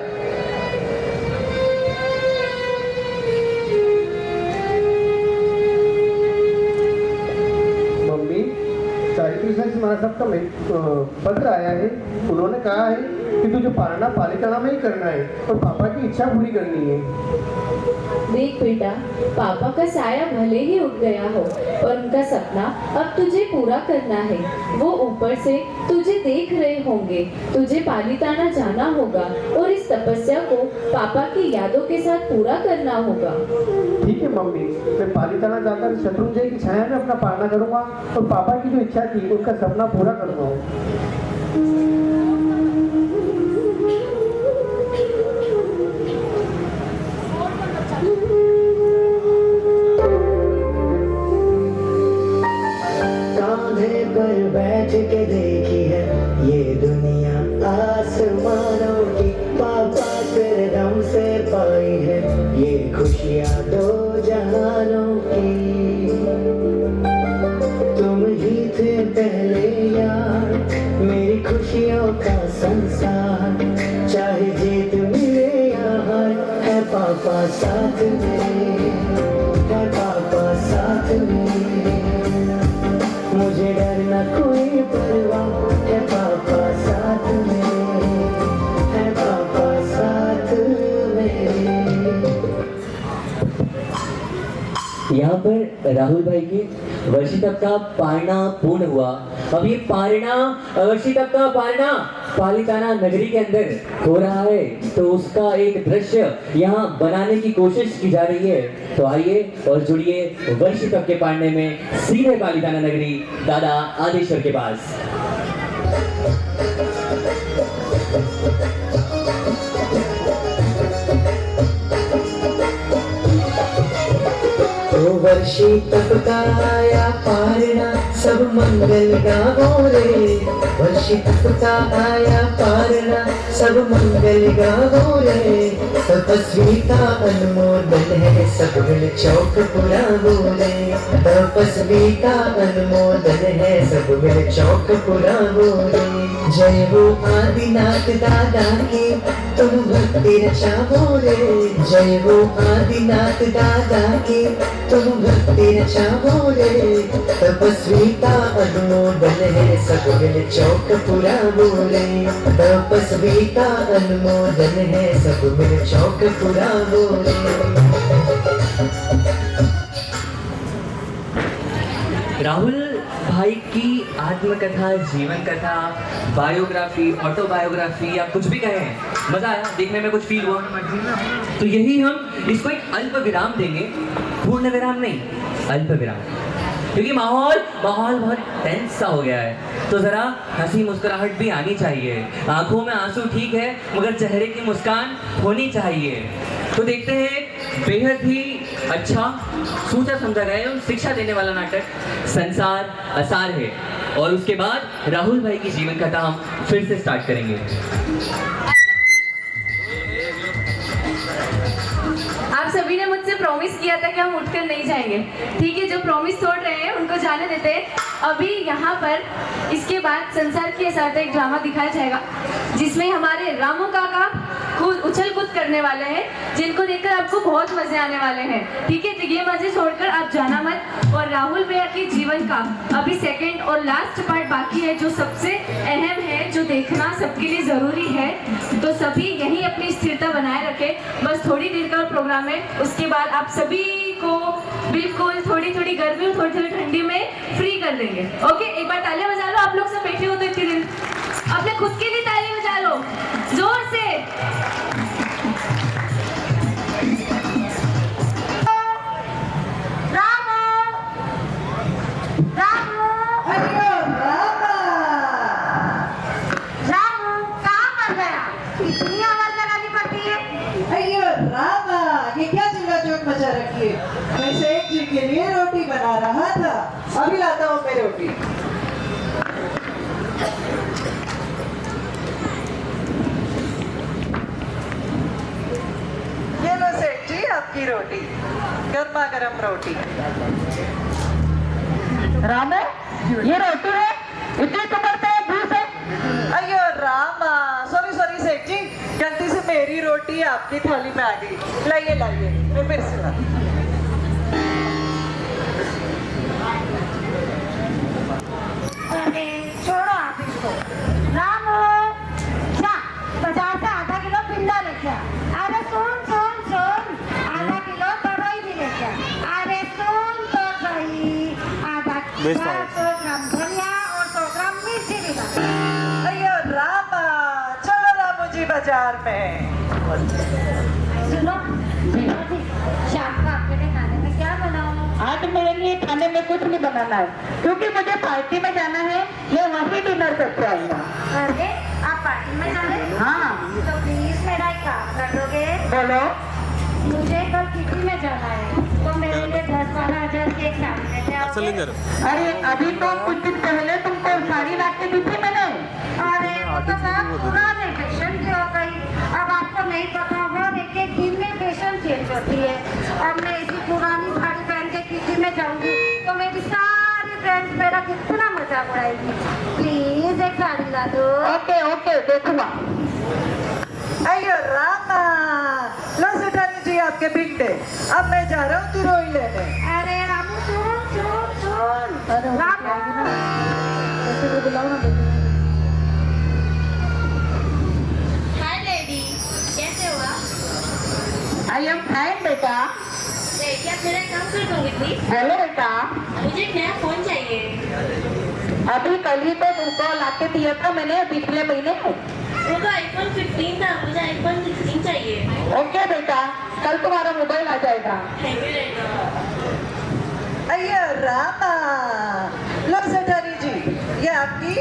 [SPEAKER 18] मम्मी, चारित्र शास्त्री महाराज साहब का पत्र आया है। उन्होंने कहा है कि तुझे पालना पालिताना में ही करना है और पापा की इच्छा पूरी करनी है।
[SPEAKER 19] देख बेटा, पापा का साया भले ही उठ गया हो, पर उनका सपना अब तुझे पूरा करना है। वो ऊपर से तुझे देख रहे होंगे, तुझे पालिताना जाना होगा और इस तपस्या को पापा की यादों के साथ पूरा करना होगा।
[SPEAKER 18] ठीक है मम्मी, मैं पालिताना जाकर शत्रुंजय की छाया में अपना पालना करूंगा और पापा की जो इच्छा थी उनका सपना पूरा करूंगा।
[SPEAKER 3] कांधे पर बैठ के देखी है ये दुनिया आसमानों की, पापा तेरे दम से पाई है ये खुशियाँ दो जहानों की। तुम ही थे पहले यार, मेरी खुशियों का संसार, चाहे जीत मिले या हार, है पापा साथ में, है पापा साथ में। मुझे डर न कोई परवाह, है पापा साथ में, है पापा साथ में।
[SPEAKER 13] यहाँ पर राहुल भाई की वर्षी तक का पालना पूर्ण हुआ। अब ये पालना, वर्षी तक का पालना पालिताना नगरी के अंदर हो रहा है, तो उसका एक दृश्य यहाँ बनाने की कोशिश की जा रही है। तो आइए और जुड़िए वर्षी तक के पालने में सीधे पालिताना नगरी दादा आदेश्वर के पास।
[SPEAKER 3] ओ वर्षी तक का आया पारना, सब मंगल गावो रे। वर्षी तक का आया पारना, सब मंगल गावो रे। तपस्वी का अनुमोदन है, सब मिल चौक पुरावो रे। तपस्वी का अनुमोदन है, सब मिल चौक पुरावो रे। जय हो आदिनाथ दादा की, तुम भक्ति रचावो रे। जय हो आदिनाथ दादा की, तुम भक्ति रचावो रे। तपस्वी का अनुमोदन है, सब मिल चौक पुरावो रे। तपस्वी का अनुमोदन है, सब मिल चौक पुरावो रे।
[SPEAKER 13] राहुल भाई की आत्मकथा, जीवन कथा, बायोग्राफी, ऑटोबायोग्राफी, या कुछ भी कहें, मजा आया देखने में, कुछ फील हुआ। तो यही हम इसको एक अल्प विराम देंगे, पूर्ण विराम नहीं, अल्प विराम, क्योंकि माहौल बहुत टेंस सा हो गया है। तो जरा हंसी मुस्कुराहट भी आनी चाहिए, आंखों में आंसू ठीक है मगर चेहरे की मुस्कान होनी चाहिए। तो देखते हैं बेहद ही अच्छा सोचा समझा गया एवं शिक्षा देने वाला नाटक संसार असार है, और उसके बाद राहुल भाई की जीवन कथा हम फिर से स्टार्ट करेंगे।
[SPEAKER 1] आप सभी ने मुझसे प्रॉमिस किया था कि हम उठकर नहीं जाएंगे। ठीक है, जो प्रॉमिस तोड़ रहे हैं उनको जाने देते हैं। अभी यहाँ पर इसके बाद संसार के साथ एक ड्रामा दिखाया जाएगा, जिसमें हमारे रामू काका उछल कूद करने वाले हैं, जिनको देखकर आपको बहुत मजे आने वाले हैं। ठीक है, तो ये मजे छोड़कर आप जाना मत। और राहुल भैया के जीवन का अभी सेकंड और लास्ट पार्ट बाकी है, जो सबसे अहम है, जो देखना सबके लिए जरूरी है। तो सभी यही अपनी स्थिरता बनाए रखें। बस थोड़ी देर का प्रोग्राम है, उसके बाद आप सभी को बिल्कुल थोड़ी थोड़ी गर्मी और थोड़ी थोड़ी ठंडी में फ्री कर देंगे। ओके, एक बार तालियां बजा लो। आप लोग सब बैठे हो तो इतने दिन अपने खुद के लिए ताली बजा लो जोर से।
[SPEAKER 8] इतनी आवाज लगानी पड़ती है?
[SPEAKER 20] अयो रामा, ये क्या चूल्हा चौक मचा रखी है? मैं सेठ जी के लिए रोटी बना रहा था, अभी लाता हूँ मैं रोटी। ये लो सेठ जी आपकी रोटी, गर्मा गर्म रोटी।
[SPEAKER 10] रामो, ये रोटी है, इतनी कमर पे घूस है।
[SPEAKER 20] अयो रामा, सॉरी सॉरी सेठ जी, गलती से मेरी रोटी आपकी थाली में आ गई। लाइए लाइए, मैं फिर से लाती हूँ।
[SPEAKER 8] अरे छोड़ो आप इसको। रामो, जा बाजार से आधा किलो भिंडा लेके आ। अरे सुन सुन सुन, आधा किलो बड़ोई भी लेके आ। अरे सुन तो सही, आधा 100 ग्राम धनिया और 100 ग्राम मिर्ची भी ला।
[SPEAKER 20] अयो रामा, चलो रामू जी बाजार में।
[SPEAKER 8] सुनो जी, शाम को आपके लिए खाने में क्या बनाऊं?
[SPEAKER 10] आज मेरे लिए खाने में कुछ नहीं बनाना है, क्योंकि मुझे पार्टी में जाना है, मैं वहीं डिनर करके आऊंगा।
[SPEAKER 8] अरे आप पार्टी में जा रहे हैं?
[SPEAKER 10] हाँ।
[SPEAKER 8] तो प्लीज मेरा एक काम कर दोगे?
[SPEAKER 10] बोलो।
[SPEAKER 8] मुझे कल किटी में जाना है, तो मेरे लिए 10-12 हजार के एक साड़ी लेके आओगे?
[SPEAKER 10] अरे अभी तो कुछ दिन पहले तुमको साड़ी ला के दी थी मैंने।
[SPEAKER 8] अरे वो तो बहुत पुराने फैशन की हो गई, अब आपको नहीं पता होगा, एक दिन में फैशन चेंज होती है। अब मैं इसी पुरानी साड़ी पहन के किटी में जाऊंगी तो मेरी सारी फ्रेंड्स मेरा कितना मजाक उड़ाएगी। प्लीज एक साड़ी ला दो।
[SPEAKER 10] ओके ओके, देखूंगा।
[SPEAKER 20] अयो रामा, लो सेठानी जी आपके भिंडे, अब मैं जा रहा हूँ तुरई लेने।
[SPEAKER 8] अरे रामू सुन सुन सुन, रामू
[SPEAKER 11] हाय लेडी, कैसे हो आप?
[SPEAKER 10] आई एम फाइन बेटा।
[SPEAKER 11] क्या मेरा काम कर दोगे प्लीज?
[SPEAKER 10] बोलो बेटा।
[SPEAKER 11] मुझे एक नया फोन चाहिए।
[SPEAKER 10] अभी कल ही तो तुमको ला के दिया था मैंने, पिछले महीने।
[SPEAKER 11] वो तो iPhone 15 था, मुझे iPhone 16 चाहिए।
[SPEAKER 10] ओके बेटा, कल तुम्हारा मोबाइल आ जाएगा।
[SPEAKER 11] Thank you lady.
[SPEAKER 20] अयो रामा, लो सेठानी जी, ये आपकी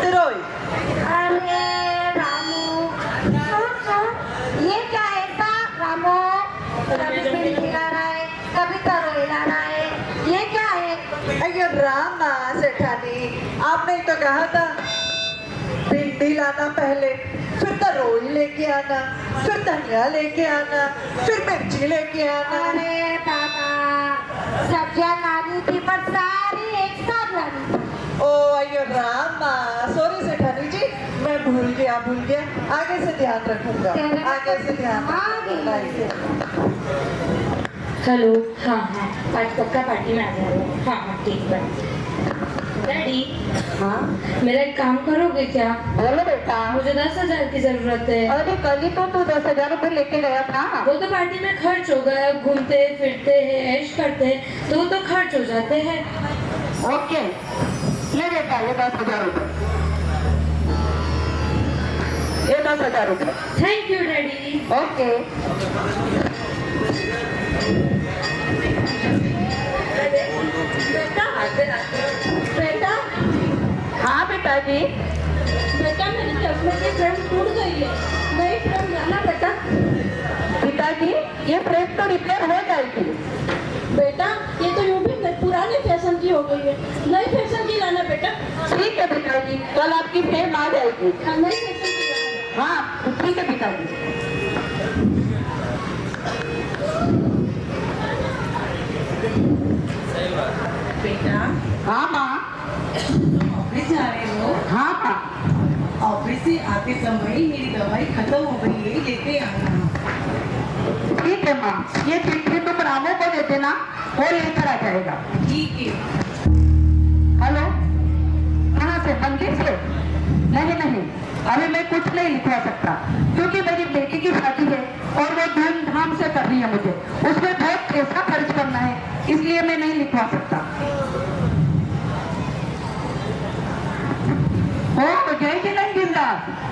[SPEAKER 20] तुरई।
[SPEAKER 8] अरे रामू सुन सुन, ये क्या है ऐसा? रामू कभी भिंडी ला रहा है, कभी तरोई ला रहा है, ये क्या है?
[SPEAKER 20] अयो रामा सेठानी, आपने तो कहा था भिंडी लाना पहले, फिर तरोई लेके आना, फिर धनिया लेके आना, फिर मिर्ची लेके आना।
[SPEAKER 8] अरे बाबा, सब्जियां लानी थी पर सारी एक साथ लानी थी।
[SPEAKER 20] ओ अयो रामा, सॉरी सेठानी जी, मैं भूल गया। आगे से ध्यान रखूंगा, आगे से ध्यान रखूंगा।
[SPEAKER 11] हेलो, हाँ हाँ, आज पक्का पार्टी में आ जाओ। हाँ हाँ ठीक है। डैडी,
[SPEAKER 10] हाँ
[SPEAKER 11] मेरा एक काम करोगे क्या?
[SPEAKER 10] बोलो बेटा।
[SPEAKER 11] मुझे 10,000 की जरूरत है।
[SPEAKER 10] अरे कल ही तो तू 10,000 रुपए लेके गया था।
[SPEAKER 11] वो तो पार्टी में खर्च हो गया, घूमते फिरते हैं, ऐश करते हैं, तो वो तो खर्च हो जाते हैं।
[SPEAKER 10] ओके, ले बेटा ये 10,000 रुपए, ये 10,000 रुपए।
[SPEAKER 11] Thank you daddy.
[SPEAKER 10] ओके।
[SPEAKER 11] बेटा,
[SPEAKER 10] हाँ बेटा जी।
[SPEAKER 11] बेटा मेरे चश्मे की फ्रेम टूट गई है, नई फ्रेम लाना बेटा।
[SPEAKER 10] पिताजी, ये फ्रेम तो रिपेयर हो जाएगी।
[SPEAKER 11] बेटा ये तो यूं भी पुराने फैशन की हो गई है, नई फैशन की लाना बेटा।
[SPEAKER 10] ठीक है पिताजी, कल आपकी फ्रेम आ जाएगी।
[SPEAKER 11] नई फैशन की लाना।
[SPEAKER 10] हाँ ठीक है पिताजी।
[SPEAKER 20] बेटा,
[SPEAKER 10] हाँ माँ।
[SPEAKER 20] ऑफिस जा रहे हो?
[SPEAKER 10] हाँ माँ।
[SPEAKER 20] ऑफिस से आते समय मेरी दवाई खत्म हो गई है, लेते आना।
[SPEAKER 10] ठीक है माँ, ये चिट्ठी तुम रामू को दे देना, वो लेकर आ जाएगा।
[SPEAKER 20] ठीक है।
[SPEAKER 10] हेलो, कहाँ से? मंदिर से? नहीं, अभी मैं कुछ नहीं लिखवा सकता, क्योंकि मेरी बेटी की शादी है और वो धूमधाम से करनी है मुझे, उसमें बहुत पैसा खर्च करना है, इसलिए मैं नहीं लिखवा सकता। ओ जय जिनेंद्र,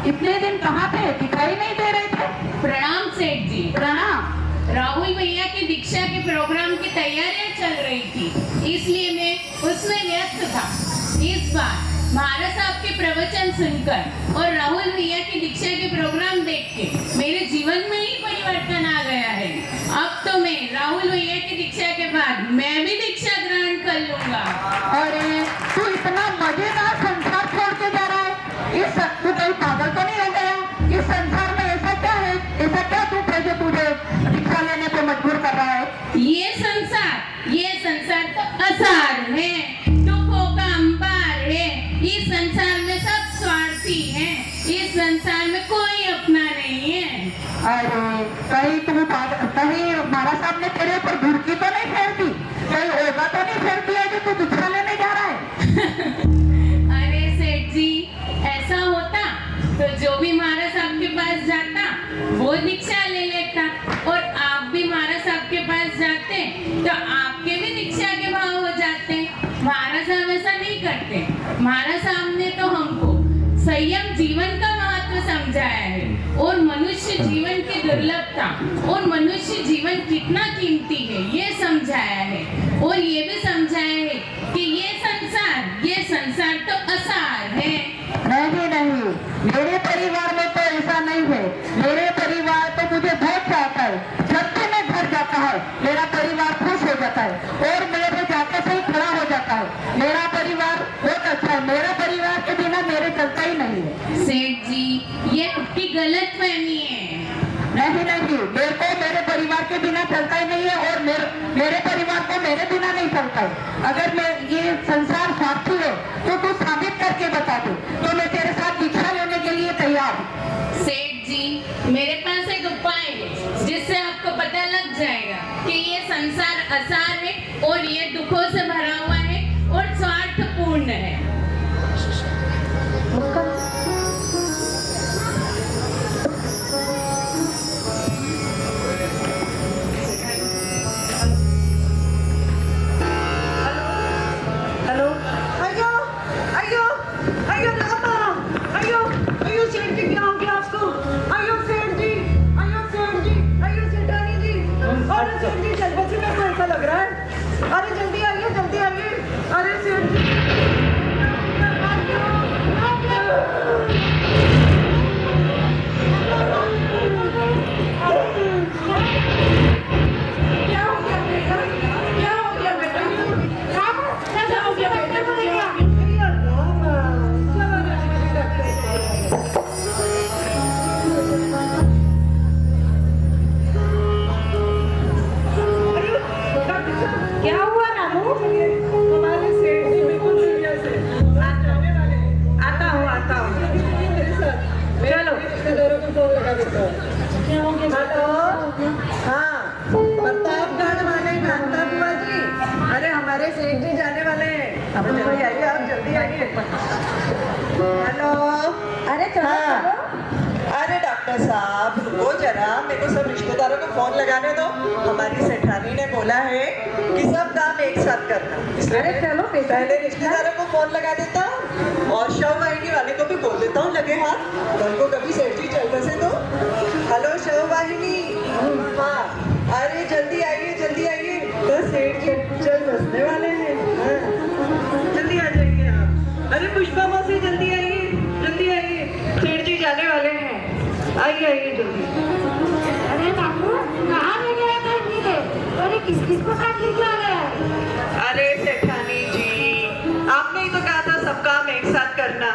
[SPEAKER 10] इतने दिन कहाँ थे? दिखाई नहीं दे रहे थे।
[SPEAKER 11] प्रणाम सेठ जी।
[SPEAKER 10] प्रणाम।
[SPEAKER 11] राहुल भैया की दीक्षा के प्रोग्राम की तैयारियां चल रही थी, इसलिए मैं उसमें व्यस्त था। इस बार महाराज साहब के प्रवचन सुनकर और राहुल भैया की दीक्षा के प्रोग्राम देख बाद मैं भी दीक्षा ग्रहण कर लूंगा।
[SPEAKER 20] अरे तू इतना मजेदार संसार छोड़ के जा रहा है, इस तू कहीं पागल तो नहीं हो गया? इस संसार में ऐसा क्या है, ऐसा क्या दुख है जो तुझे दीक्षा लेने पे मजबूर कर रहा है?
[SPEAKER 11] ये संसार तो असार है, दुखों का अंबार है। इस संसार में सब स्वार्थी हैं, इस संसार में कोई अपना नहीं है।
[SPEAKER 20] अरे कहीं महाराज साहब ने तेरे ऊपर घुड़की तो नहीं फेरती, कहीं ओगा तो नहीं फेरती है जो तू दीक्षा लेने जा रहा है?
[SPEAKER 11] अरे सेठ जी, ऐसा होता तो जो भी महाराज साहब के पास जाता वो दीक्षा ले लेता, और आप भी महाराज साहब के पास जाते तो आपके भी दीक्षा के भाव हो जाते। महाराज साहब ऐसा नहीं करते। महाराज साहब ने तो हमको संयम जीवन का महत्व समझाया है, और मनुष्य जीवन की दुर्लभता और मनुष्य जीवन कितना कीमती है ये समझाया है, और ये भी समझाया है कि ये संसार तो असार है।
[SPEAKER 20] नहीं, मेरे परिवार में तो ऐसा नहीं है। मेरे परिवार तो मुझे बहुत चाहता है। जब भी मैं घर जाता है मेरा परिवार खुश हो जाता है, और मेरे जाके से ही खड़ा हो जाता है। मेरा परिवार बहुत अच्छा है, मेरा परिवार के बिना मेरे चलता ही नहीं है।
[SPEAKER 11] सेठ जी, ये आपकी गलतफहमी है।
[SPEAKER 20] नहीं, मेरे को मेरे परिवार के बिना चलता ही नहीं है, और मेरे परिवार को मेरे बिना नहीं चलता है। अगर मैं ये संसार स्वार्थी है तो तू साबित करके बता दे, तो मैं तेरे साथ दीक्षा लेने के लिए तैयार हूँ।
[SPEAKER 11] सेठ जी, मेरे पास एक उपाय है जिससे आपको पता लग जाएगा कि ये संसार असार है, और ये दुखों से भरा हुआ है और स्वार्थपूर्ण है।
[SPEAKER 20] हेलो, अयो रामा, अयो सेठ जी, क्या हो गया आपको? अयो सेठ जी, अयो सेठानी जी, अरे सेठ जी जल्दी मेरे को ऐसा लग रहा है। अरे जल्दी आइए, अरे सेठ जी क्या हुआ रामू? हमारे सेठ जी बिल्कुल सीरियस है, जाने वाले हैं। आता हूँ चलो रिश्तेदारों को फोन लगा देता हूँ। हेलो, हाँ प्रतापगढ़ वाले कांता बुआ जी, अरे हमारे सेठ जी जाने वाले हैं, अब जल्दी आइए, आप जल्दी आइए। हेलो, अरे हाँ, अरे डॉक्टर साहब रुको जरा, मेरे को सब रिश्तेदारों को फोन लगाने दो। हमारी सेठानी ने बोला है कि सब काम एक साथ करना, इसलिए चलो पहले रिश्तेदारों को फोन लगा देता हूँ, और शव वाहिनी वाले को भी बोल देता हूँ लगे हाथ, कल को कभी सेठ जी चल बसे तो। हेलो शव वाहिनी, हाँ अरे जल्दी आइए, तो सेठ जी चल बसने वाले हैं। हाँ जल्दी आ जाइए आप। अरे पुष्पा मौसी जल्दी आइए, सेठ जी जाने वाले हैं, आइए जल्दी।
[SPEAKER 8] अरे बाबू कहाँ ले गया था इतनी देर? अरे किस को साथ लेके आ गया है?
[SPEAKER 20] अरे सेठानी जी, आपने ही तो कहा था सब काम एक साथ करना,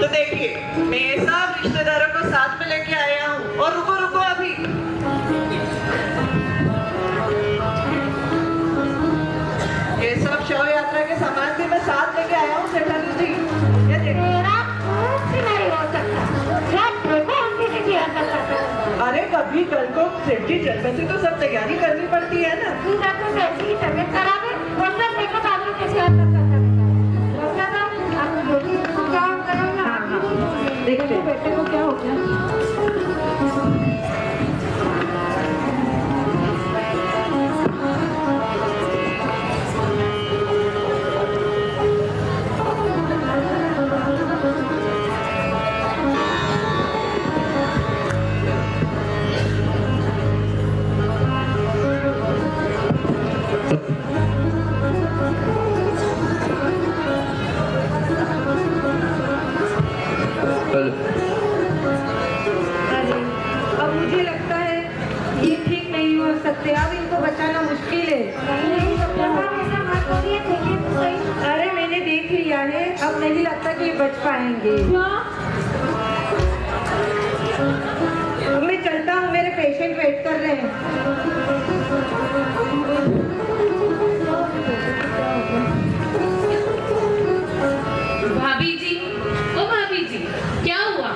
[SPEAKER 20] तो देखिए मैं सब रिश्तेदारों को साथ में लेके आया हूँ। और रुको अभी, ये सब शव यात्रा के सामान भी मैं साथ लेके आया हूँ सेठानी जी। ये देखिए,
[SPEAKER 8] नहीं हो सकता,
[SPEAKER 20] अरे कभी कल को सेठ जी चल बसे तो सब तैयारी करनी पड़ती है ना।
[SPEAKER 8] तबियत खराब है, देखो बाबू कैसे
[SPEAKER 20] देखते
[SPEAKER 8] बेटे को क्या हो गया?
[SPEAKER 10] नहीं लगता कि बच पाएंगे। मैं चलता हूँ, मेरे पेशेंट वेट कर रहे हैं।
[SPEAKER 11] भाभी जी, ओ भाभी जी, क्या हुआ?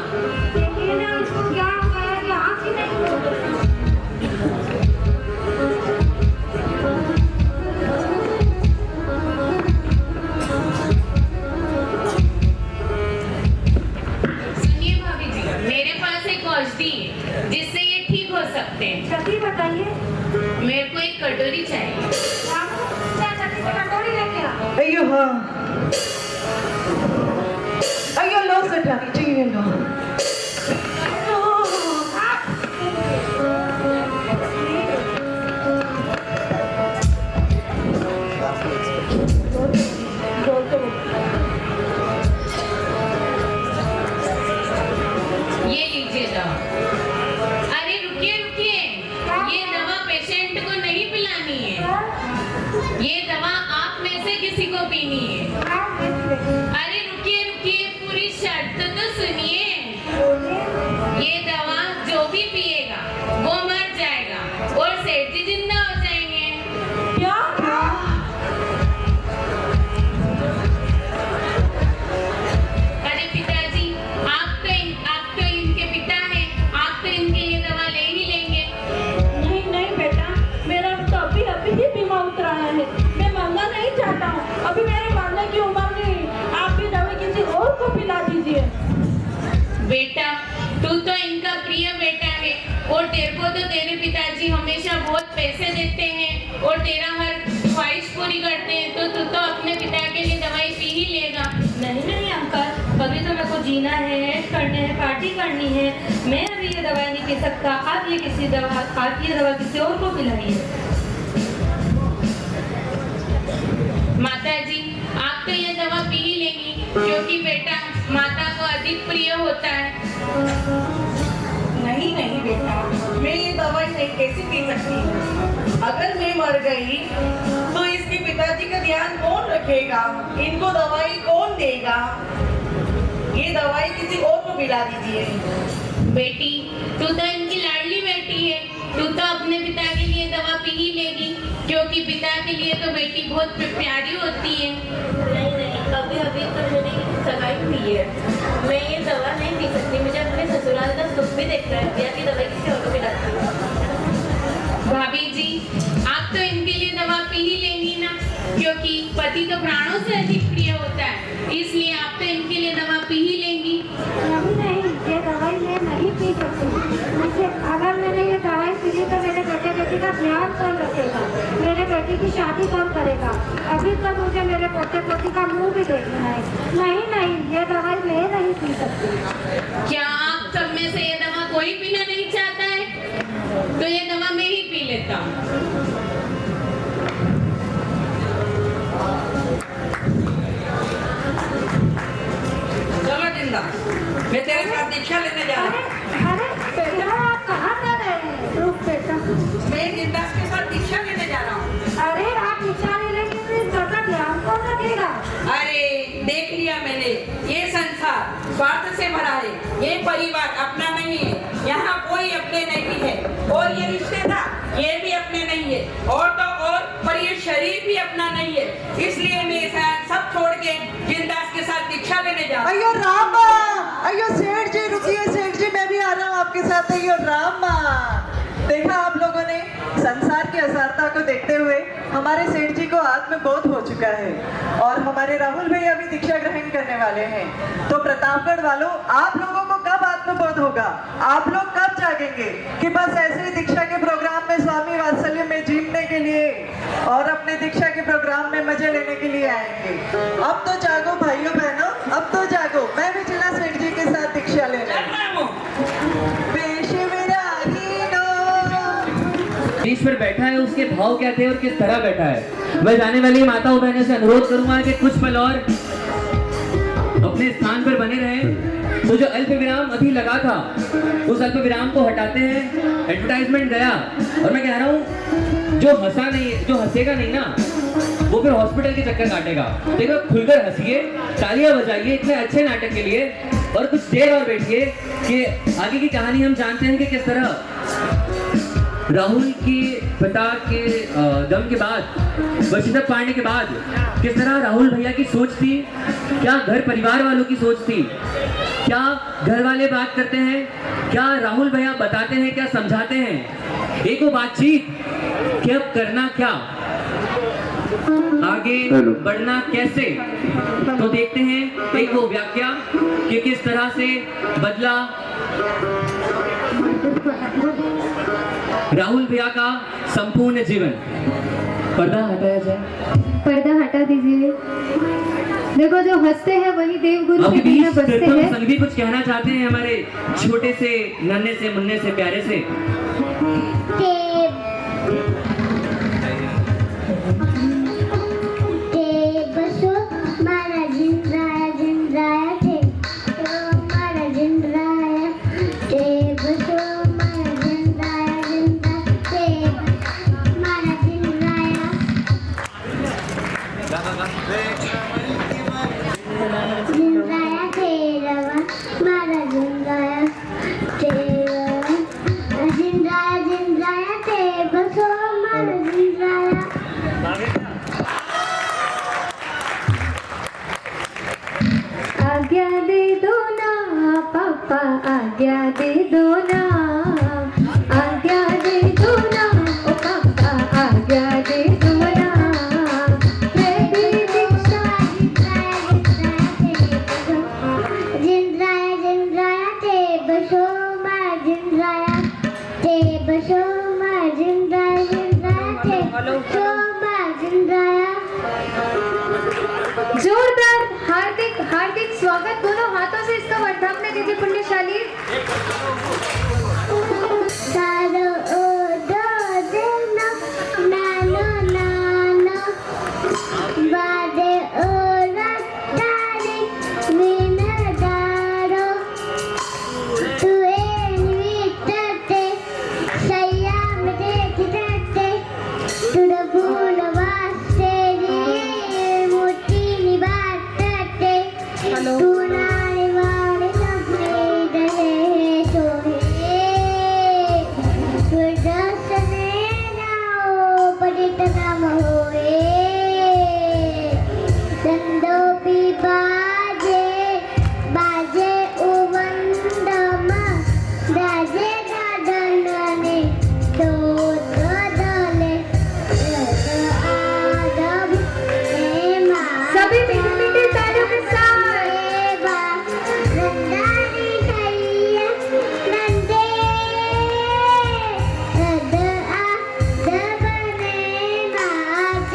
[SPEAKER 8] देखिए ना उसको क्या हो गया, यहाँ की नहीं।
[SPEAKER 11] सुनिए भाभी जी, मेरे पास एक औषधि है जिससे ये ठीक हो सकते हैं।
[SPEAKER 8] जल्दी बताइए।
[SPEAKER 11] मेरे को एक कटोरी चाहिए।
[SPEAKER 8] कटोरी लेके आ।
[SPEAKER 20] अयो हाँ, अयो लो सेठानी जी, ये लो।
[SPEAKER 11] ये लीजिए दवा। अरे रुकिए रुकिए, ये दवा पेशेंट को नहीं पिलानी है, ये दवा आप में से किसी को पीनी है। अरे रुकिए रुकिए, पूरी शर्त तो सुनिए। ये दवा जो भी पिएगा वो मर जाएगा और सेठ जी जिंदा हो जाएंगे।
[SPEAKER 20] क्या?
[SPEAKER 11] अरे पिताजी, आप तो इनके पिता हैं, आप तो इनके लिए दवा ले ही लेंगे।
[SPEAKER 19] नहीं नहीं बेटा, मेरा तो अभी ही बीमा उतरा है, मैं मरना नहीं चाहता हूँ, अभी मेरे मरने की उम्र नहीं। आप भी दवा किसी और को पिला दीजिए।
[SPEAKER 11] बेटा, तू तो इनका प्रिय बेटा है और तेरे को तो तेरे पिताजी हमेशा बहुत पैसे देते हैं और तेरा हर ख्वाहिश पूरी करते हैं, तो तू तो अपने पिता के लिए दवाई पी ही लेगा।
[SPEAKER 19] नहीं नहीं अंकल, अभी तो मेरे को जीना है, ऐश करने है, पार्टी करनी है, मैं अभी ये दवाई नहीं पी सकता। आप ये दवा किसी और को पिलाइए।
[SPEAKER 11] माता जी, आप तो ये दवा पी ही लेंगी क्योंकि बेटा माता को अधिक प्रिय होता है।
[SPEAKER 20] नहीं नहीं बेटा, मैं ये दवाई नहीं कैसे पी सकती? अगर मैं मर गई तो इसके पिताजी का ध्यान कौन रखेगा? इनको दवाई कौन देगा? ये दवाई किसी और को पिला दीजिए।
[SPEAKER 11] बेटी, तू तो इनकी लाडली बेटी है, तू तो अपने पिता के लिए दवा पी ही लेगी क्योंकि पिता के लिए तो बेटी बहुत प्यारी होती है।
[SPEAKER 19] नहीं नहीं, अभी तो मैंने सगाई पी है, मैं ये दवा नहीं पी सकती। मुझे अपने ससुराल का सुख भी देखना है, या की दवाई किसी और को पिलाती हूँ।
[SPEAKER 11] भाभी जी, आप तो इनके लिए दवा पी ही लेंगी ना, क्योंकि पति तो प्राणों से अधिक प्रिय होता है, इसलिए आप तो इनके लिए दवा पी ही लेंगी।
[SPEAKER 8] नहीं, ये दवाई मैं नहीं पी सकती। मुझे अगर मैंने ये दवाई पी ली तो मेरे बेटी का ध्यान कौन रखेगा? मेरे बेटी की शादी कौन करेगा? अभी तो मुझे मेरे पोती का मुंह भी देखना है। नहीं, ये दवाई मैं नहीं पी सकती।
[SPEAKER 11] क्या आप सब में से ये दवा कोई पीना नहीं चाहता है? तो ये दवा मैं ही पी लेता हूँ।
[SPEAKER 20] मैं तेरे साथ दीक्षा लेने जा रहा हूँ।
[SPEAKER 8] अरे बेटा, आप कहाँ जा रहे हैं? रुक बेटा,
[SPEAKER 20] मैं जिंदास के साथ दीक्षा लेने जा रहा हूँ।
[SPEAKER 8] अरे आप दीक्षा ले लेंगे तो इस घर का ध्यान कौन रखेगा?
[SPEAKER 20] अरे देख लिया मैंने, ये संसार स्वार्थ से भरा है, ये परिवार अपना नहीं है, यहाँ कोई अपने नहीं है, और ये रिश्तेदार ये भी अपने नहीं है, और तो और पर ये शरीर भी अपना नहीं है, इसलिए मैं सब छोड़ के जिंदास के साथ दीक्षा लेने जा रहा हूँ।
[SPEAKER 10] अयो रामा, अयो सेठ जी रुकिए, सेठ जी मैं भी आ रहा हूँ आपके साथ। अयो रामा, देखा आप लोगों ने, संसार की असारता को देखते हुए हमारे सेठ जी को आत्मबोध हो चुका है और हमारे राहुल भैया भी दीक्षा ग्रहण करने वाले हैं। तो प्रतापगढ़ वालों, आप लोगों को कब आत्मबोध होगा? आप लोग कब जागेंगे कि बस ऐसे ही दीक्षा के प्रोग्राम में स्वामी वात्सल्य में जीतने के लिए और अपने दीक्षा के प्रोग्राम में मजे लेने के लिए आएंगे? अब तो जागो भाइयों बहनों, अब तो जागो। मैं भी चला सेठ जी के साथ दीक्षा लेने।
[SPEAKER 13] नीच पर बैठा है, उसके भाव क्या थे और किस तरह बैठा है। मैं जाने वाली माताओं बहनों से अनुरोध करूंगा कि कुछ पल और अपने स्थान पर बने रहें। तो जो अल्प विराम अभी लगा था, उस अल्प विराम को हटाते हैं। एडवर्टाइजमेंट गया और मैं कह रहा हूँ, जो हंसेगा नहीं ना, वो फिर हॉस्पिटल के चक्कर काटेगा। देखो खुलकर हंसिए, तालियां बजाइए इतने अच्छे नाटक के लिए, और कुछ देर और बैठिए कि आगे की कहानी हम जानते हैं कि किस तरह राहुल के पिता के दम के बाद, वशीदत पाने के बाद किस तरह राहुल भैया की सोच थी, क्या घर परिवार वालों की सोच थी, क्या घर वाले बात करते हैं, क्या राहुल भैया बताते हैं, क्या समझाते हैं, एक वो बातचीत कि अब करना क्या, आगे बढ़ना कैसे। तो देखते हैं एक वो व्याख्या कि किस तरह से बदला राहुल भैया का संपूर्ण जीवन। पर्दा हटाया जाए,
[SPEAKER 1] पर्दा हटा दीजिए। देखो जो हंसते हैं वही देवगुरु के बिना बसते हैं।
[SPEAKER 13] संघवी कुछ कहना चाहते हैं हमारे छोटे से नन्हे से मुन्ने से प्यारे से।
[SPEAKER 1] आज्ञा दे दो ना पापा, आज्ञा दे दो ना, आज्ञा दे दो ना ओ पापा, आज्ञा दे दो ना। मैं भी दीक्षा
[SPEAKER 14] जिंद्राया ते बसो मां जिंद्राया ते बसो मां जिंद्राया ते बसो मां जिंद्राया।
[SPEAKER 1] जोरदार हार्दिक हार्दिक स्वागत, दोनों हाथों से इसका वर्धापन दीजिए पुण्यशाली।
[SPEAKER 14] सारो ओ दो देना नानो नानो बादे ओ रत्तारी विनदारो तुए निवितते सयाम देखते तुडबूल वासेरी मोटी निबातते तुनाई वाले लगे दहे सोहे सुदर्शने नाओ पडितनाम होए संदोपी बाजे बाजे उवंदम दाजे दादनने तो दले आदम हेमा
[SPEAKER 1] सभी मीठे मीठे तालियों के साथ
[SPEAKER 14] रंदानी सैया नंदे रदा दबने नाच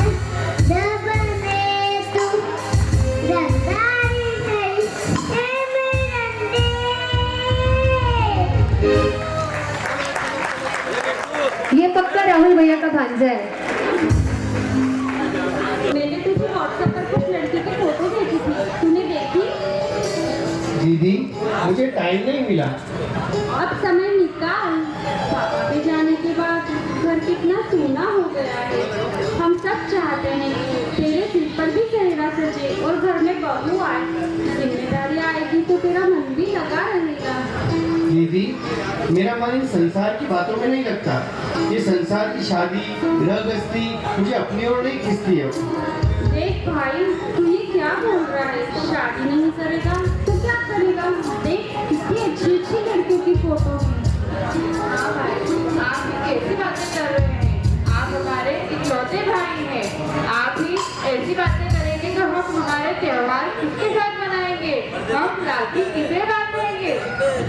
[SPEAKER 14] दबने तू रंदानी सैया नंदे।
[SPEAKER 1] ये पक्का राहुल भैया का भांजा है।
[SPEAKER 12] मैंने तुझे व्हाट्सएप पर कुछ लड़की की फोटो भेजी थी, तूने देखी?
[SPEAKER 18] दीदी मुझे टाइम नहीं मिला।
[SPEAKER 12] अब समय निकाल। पापा के जाने के बाद घर कितना सूना हो गया है। हम सब चाहते हैं तेरे सिर पर भी सेहरा सजे और घर में बहू आए। जिम्मेदारी आएगी तो तेरा मन भी लगा रहेगा।
[SPEAKER 18] दीदी मेरा मन इन संसार की बातों में नहीं लगता। ये संसार की शादी गृहस्थी मुझे अपनी ओर नहीं खींचती है।
[SPEAKER 12] देख भाई, तू ये क्या बोल रहा है? शादी नहीं करेगा तो क्या करेगा? देख कितनी अच्छी अच्छी लड़कियों की फोटो है।
[SPEAKER 11] हाँ भाई, आप कैसी बातें कर रहे हैं? आप हमारे इकलौते भाई हैं। आप ही ऐसी बातें करेंगे तो हम हमारे त्योहार किसके साथ मनाएंगे? हम राखी किसे बांधेंगे?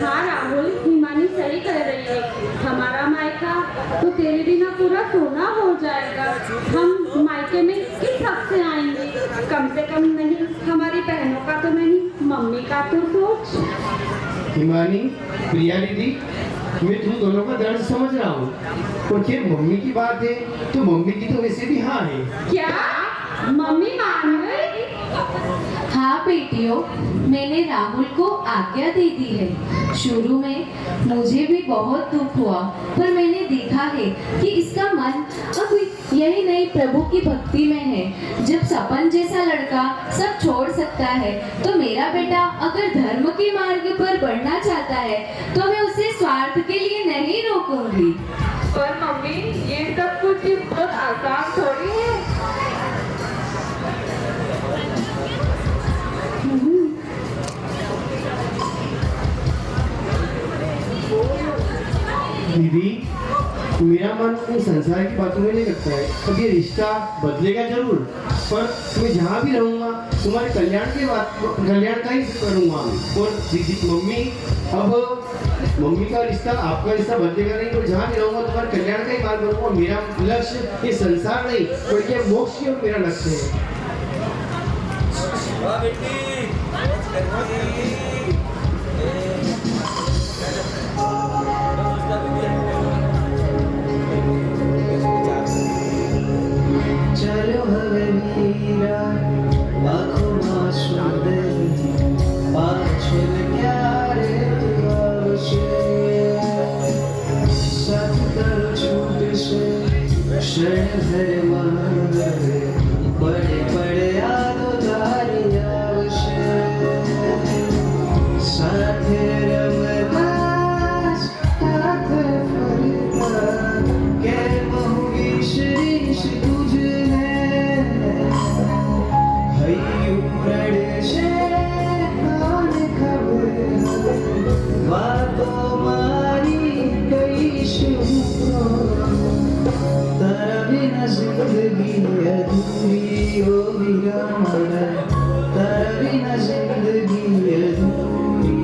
[SPEAKER 12] हाँ राहुल, हिमानी सही कह रही है। हमारा मायका तो तेरे बिना पूरा सोना हो जाएगा। हम मायके में किस हक से आएंगे? कम से कम नहीं हमारी बहनों का तो नहीं, मम्मी का तो सोच।
[SPEAKER 18] हिमानी, प्रिया दीदी, मैं तुम दोनों का दर्द समझ रहा हूँ। और फिर मम्मी की बात है तो मम्मी की तो वैसे भी हाँ है।
[SPEAKER 12] क्या मम्मी मान गई?
[SPEAKER 19] हाँ बेटियों, मैंने राहुल को आज्ञा दे दी है। शुरू में मुझे भी बहुत दुख हुआ, पर मैंने देखा है कि इसका मन अब यही नहीं प्रभु की भक्ति में है। जब सपन जैसा लड़का सब छोड़ सकता है, तो मेरा बेटा अगर धर्म के मार्ग पर बढ़ना चाहता है तो मैं उसे स्वार्थ के लिए नहीं रोकूंगी।
[SPEAKER 10] पर मम्मी, ये सब कुछ बहुत आसान थोड़ी है।
[SPEAKER 18] दीदी, मेरा मन इन संसार की बातों में नहीं लगता है। अब ये रिश्ता बदलेगा जरूर, पर मैं जहाँ भी रहूँगा तुम्हारे कल्याण का ही करूँगा। और मम्मी, अब मम्मी का रिश्ता आपका रिश्ता बदलेगा नहीं, और जहाँ भी रहूँगा तुम्हारे कल्याण का ही मार्ग करूँगा। मेरा लक्ष्य ये संसार नहीं बल्कि मोक्ष की ओर मेरा लक्ष्य है।
[SPEAKER 3] चलो हवे मीरा आँखों में सुंदर पाछल प्यारे साथ करो छूट से क्षण भर मांग बड़े बड़े यादों धारिया साथ रमदास साथ फरीदा के बहुगी शीश जिंदगी अधूरी हो बिना मना, तेरा बिना जिंदगी अधूरी।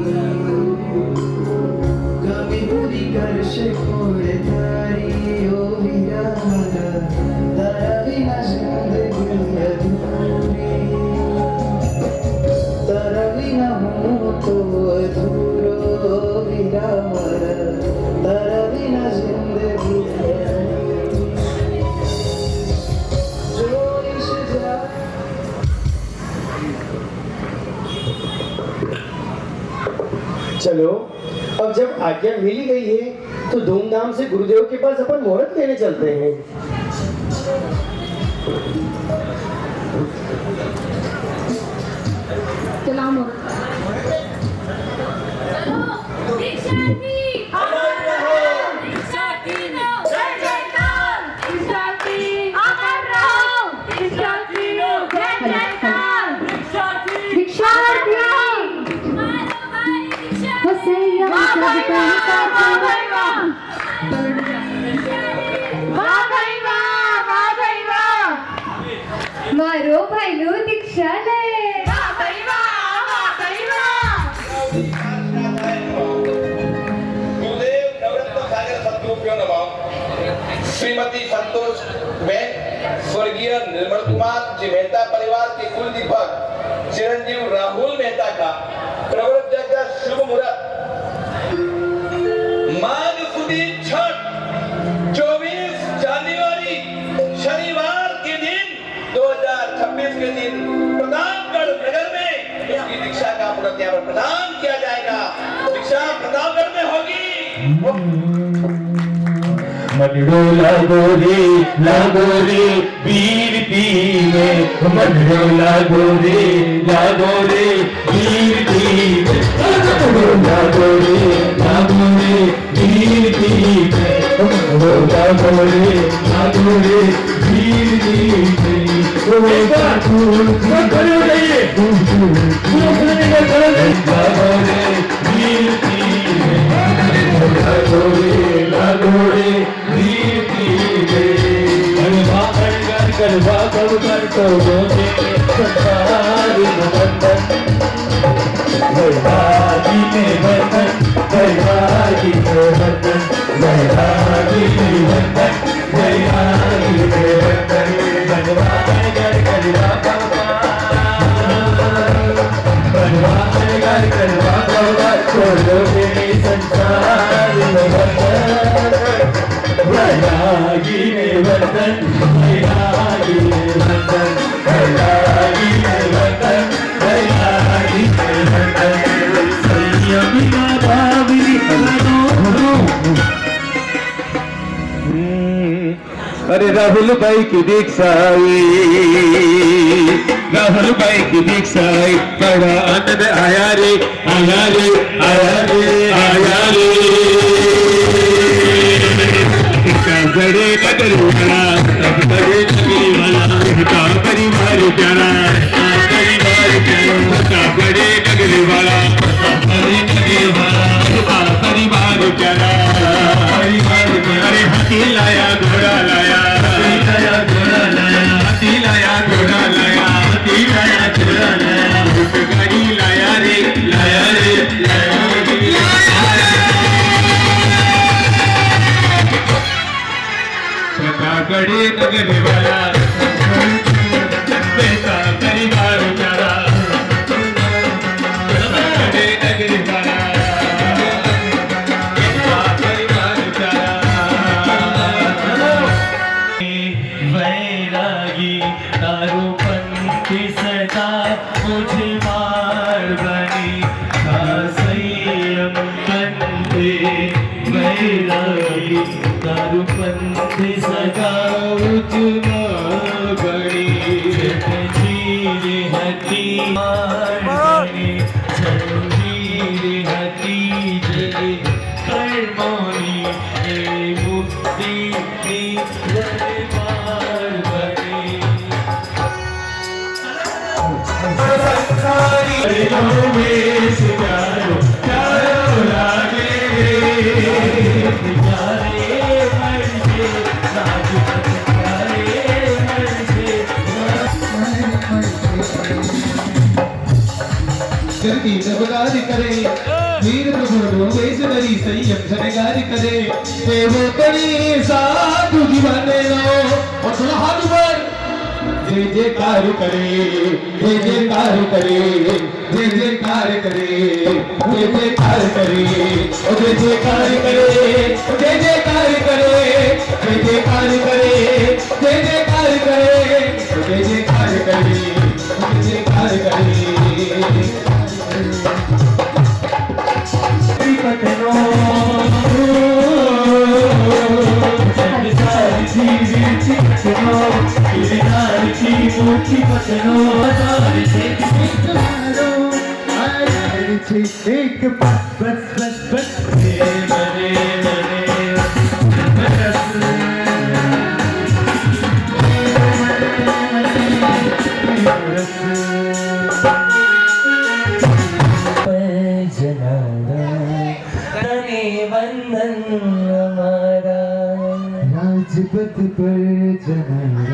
[SPEAKER 3] कभी पूरी कर शकोड़े तारी हो बिना मना, तेरा बिना जिंदगी अधूरी। तेरा बिना हूँ तो अधूरो हो बिना मना, तेरा बिना जिंदगी
[SPEAKER 18] चलो, अब जब आज्ञा मिल गई है तो धूमधाम से गुरुदेव के पास अपन मुहूर्त लेने चलते हैं।
[SPEAKER 12] चला
[SPEAKER 1] मारो भाईलो दीक्षा ले।
[SPEAKER 21] श्रीमती संतोष बहन स्वर्गीय निर्मल कुमार जी मेहता परिवार के कुल दीपक चिरंजीव राहुल मेहता का प्रवृत्त का शुभ मुहूर्त माघ सुदी छठ 24 जनवरी शनिवार के दिन 2026 के दिन प्रतापगढ़ नगर में इसकी दीक्षा का मुहूर्त यहाँ पर प्रदान किया जाएगा। दीक्षा प्रतापगढ़ में होगी।
[SPEAKER 5] मधुरो लागो रे वीर पीवे, मधुरो लागो रे वीर पीवे, मधुरो लागो रे वीर पीवे, मधुरो लागो रे वीर पीवे। करवा कब कर तो गोते संसार बंधन, वैरागी में बंधन, वैरागी में बंधन, वैरागी में बंधन, वैरागी में बंधन। बनवा कर करवा बनवा कर करवा छोड़ो मेरे संसार बंधन, वैरागी में बंधन, वैरागी में बंधन, वैरागी में बंधन, वैरागी में बंधन। संयमी का भावी
[SPEAKER 2] अरे राहुल भाई की दीक्षा आई, राहुल भाई की दीक्षा आई, बड़ा आनंद आया रे, आया रे, आया रे, आया रे। बड़े नगर वाला, सब बड़े नगरी वाला, का परिवार प्यारा, परिवार प्यारा, बड़े नगर वाला, बड़े नगर वाला, परिवार प्यारा, परिवार प्यारा। अरे हाथी लाया घोड़ा लाया, घोड़ा लाया, हाथी लाया घोड़ा लाया, हाथी लाया घोड़ा लाया, गाड़ी लाया रे, लाया रे, लाया बड़े नगर वाला, बेटा परिवार प्यारा, बड़े नगर वाला, बेटा परिवार प्यारा। वैरागी दारूपन की सदा मुझे मार बनी, संयम बंदे वैरागी दारूपन की सदा उजमा बनी, जंजीर हती मारनी, जंजीर हती जले कर्मोनी, ए मुक्ति की दरबार बनी। संसारी में सितारो चारों लागे जबगारी करे, वीर प्रभु वेशधरी संयम सरगारी करे, देवो करी साधु की बने लो, और सुनो हाथ ऊपर, जय जयकार करे, जय जयकार करे, जय जयकार करे, जय जयकार करे, जय जयकार करे, जय जयकार करे, जय जयकार करे, जय जयकार करे, जय जयकार करे, जय जयकार करे। पतनो मूर्ति पतनो एक बस बस बस बरे
[SPEAKER 3] राजपथ पर जनाना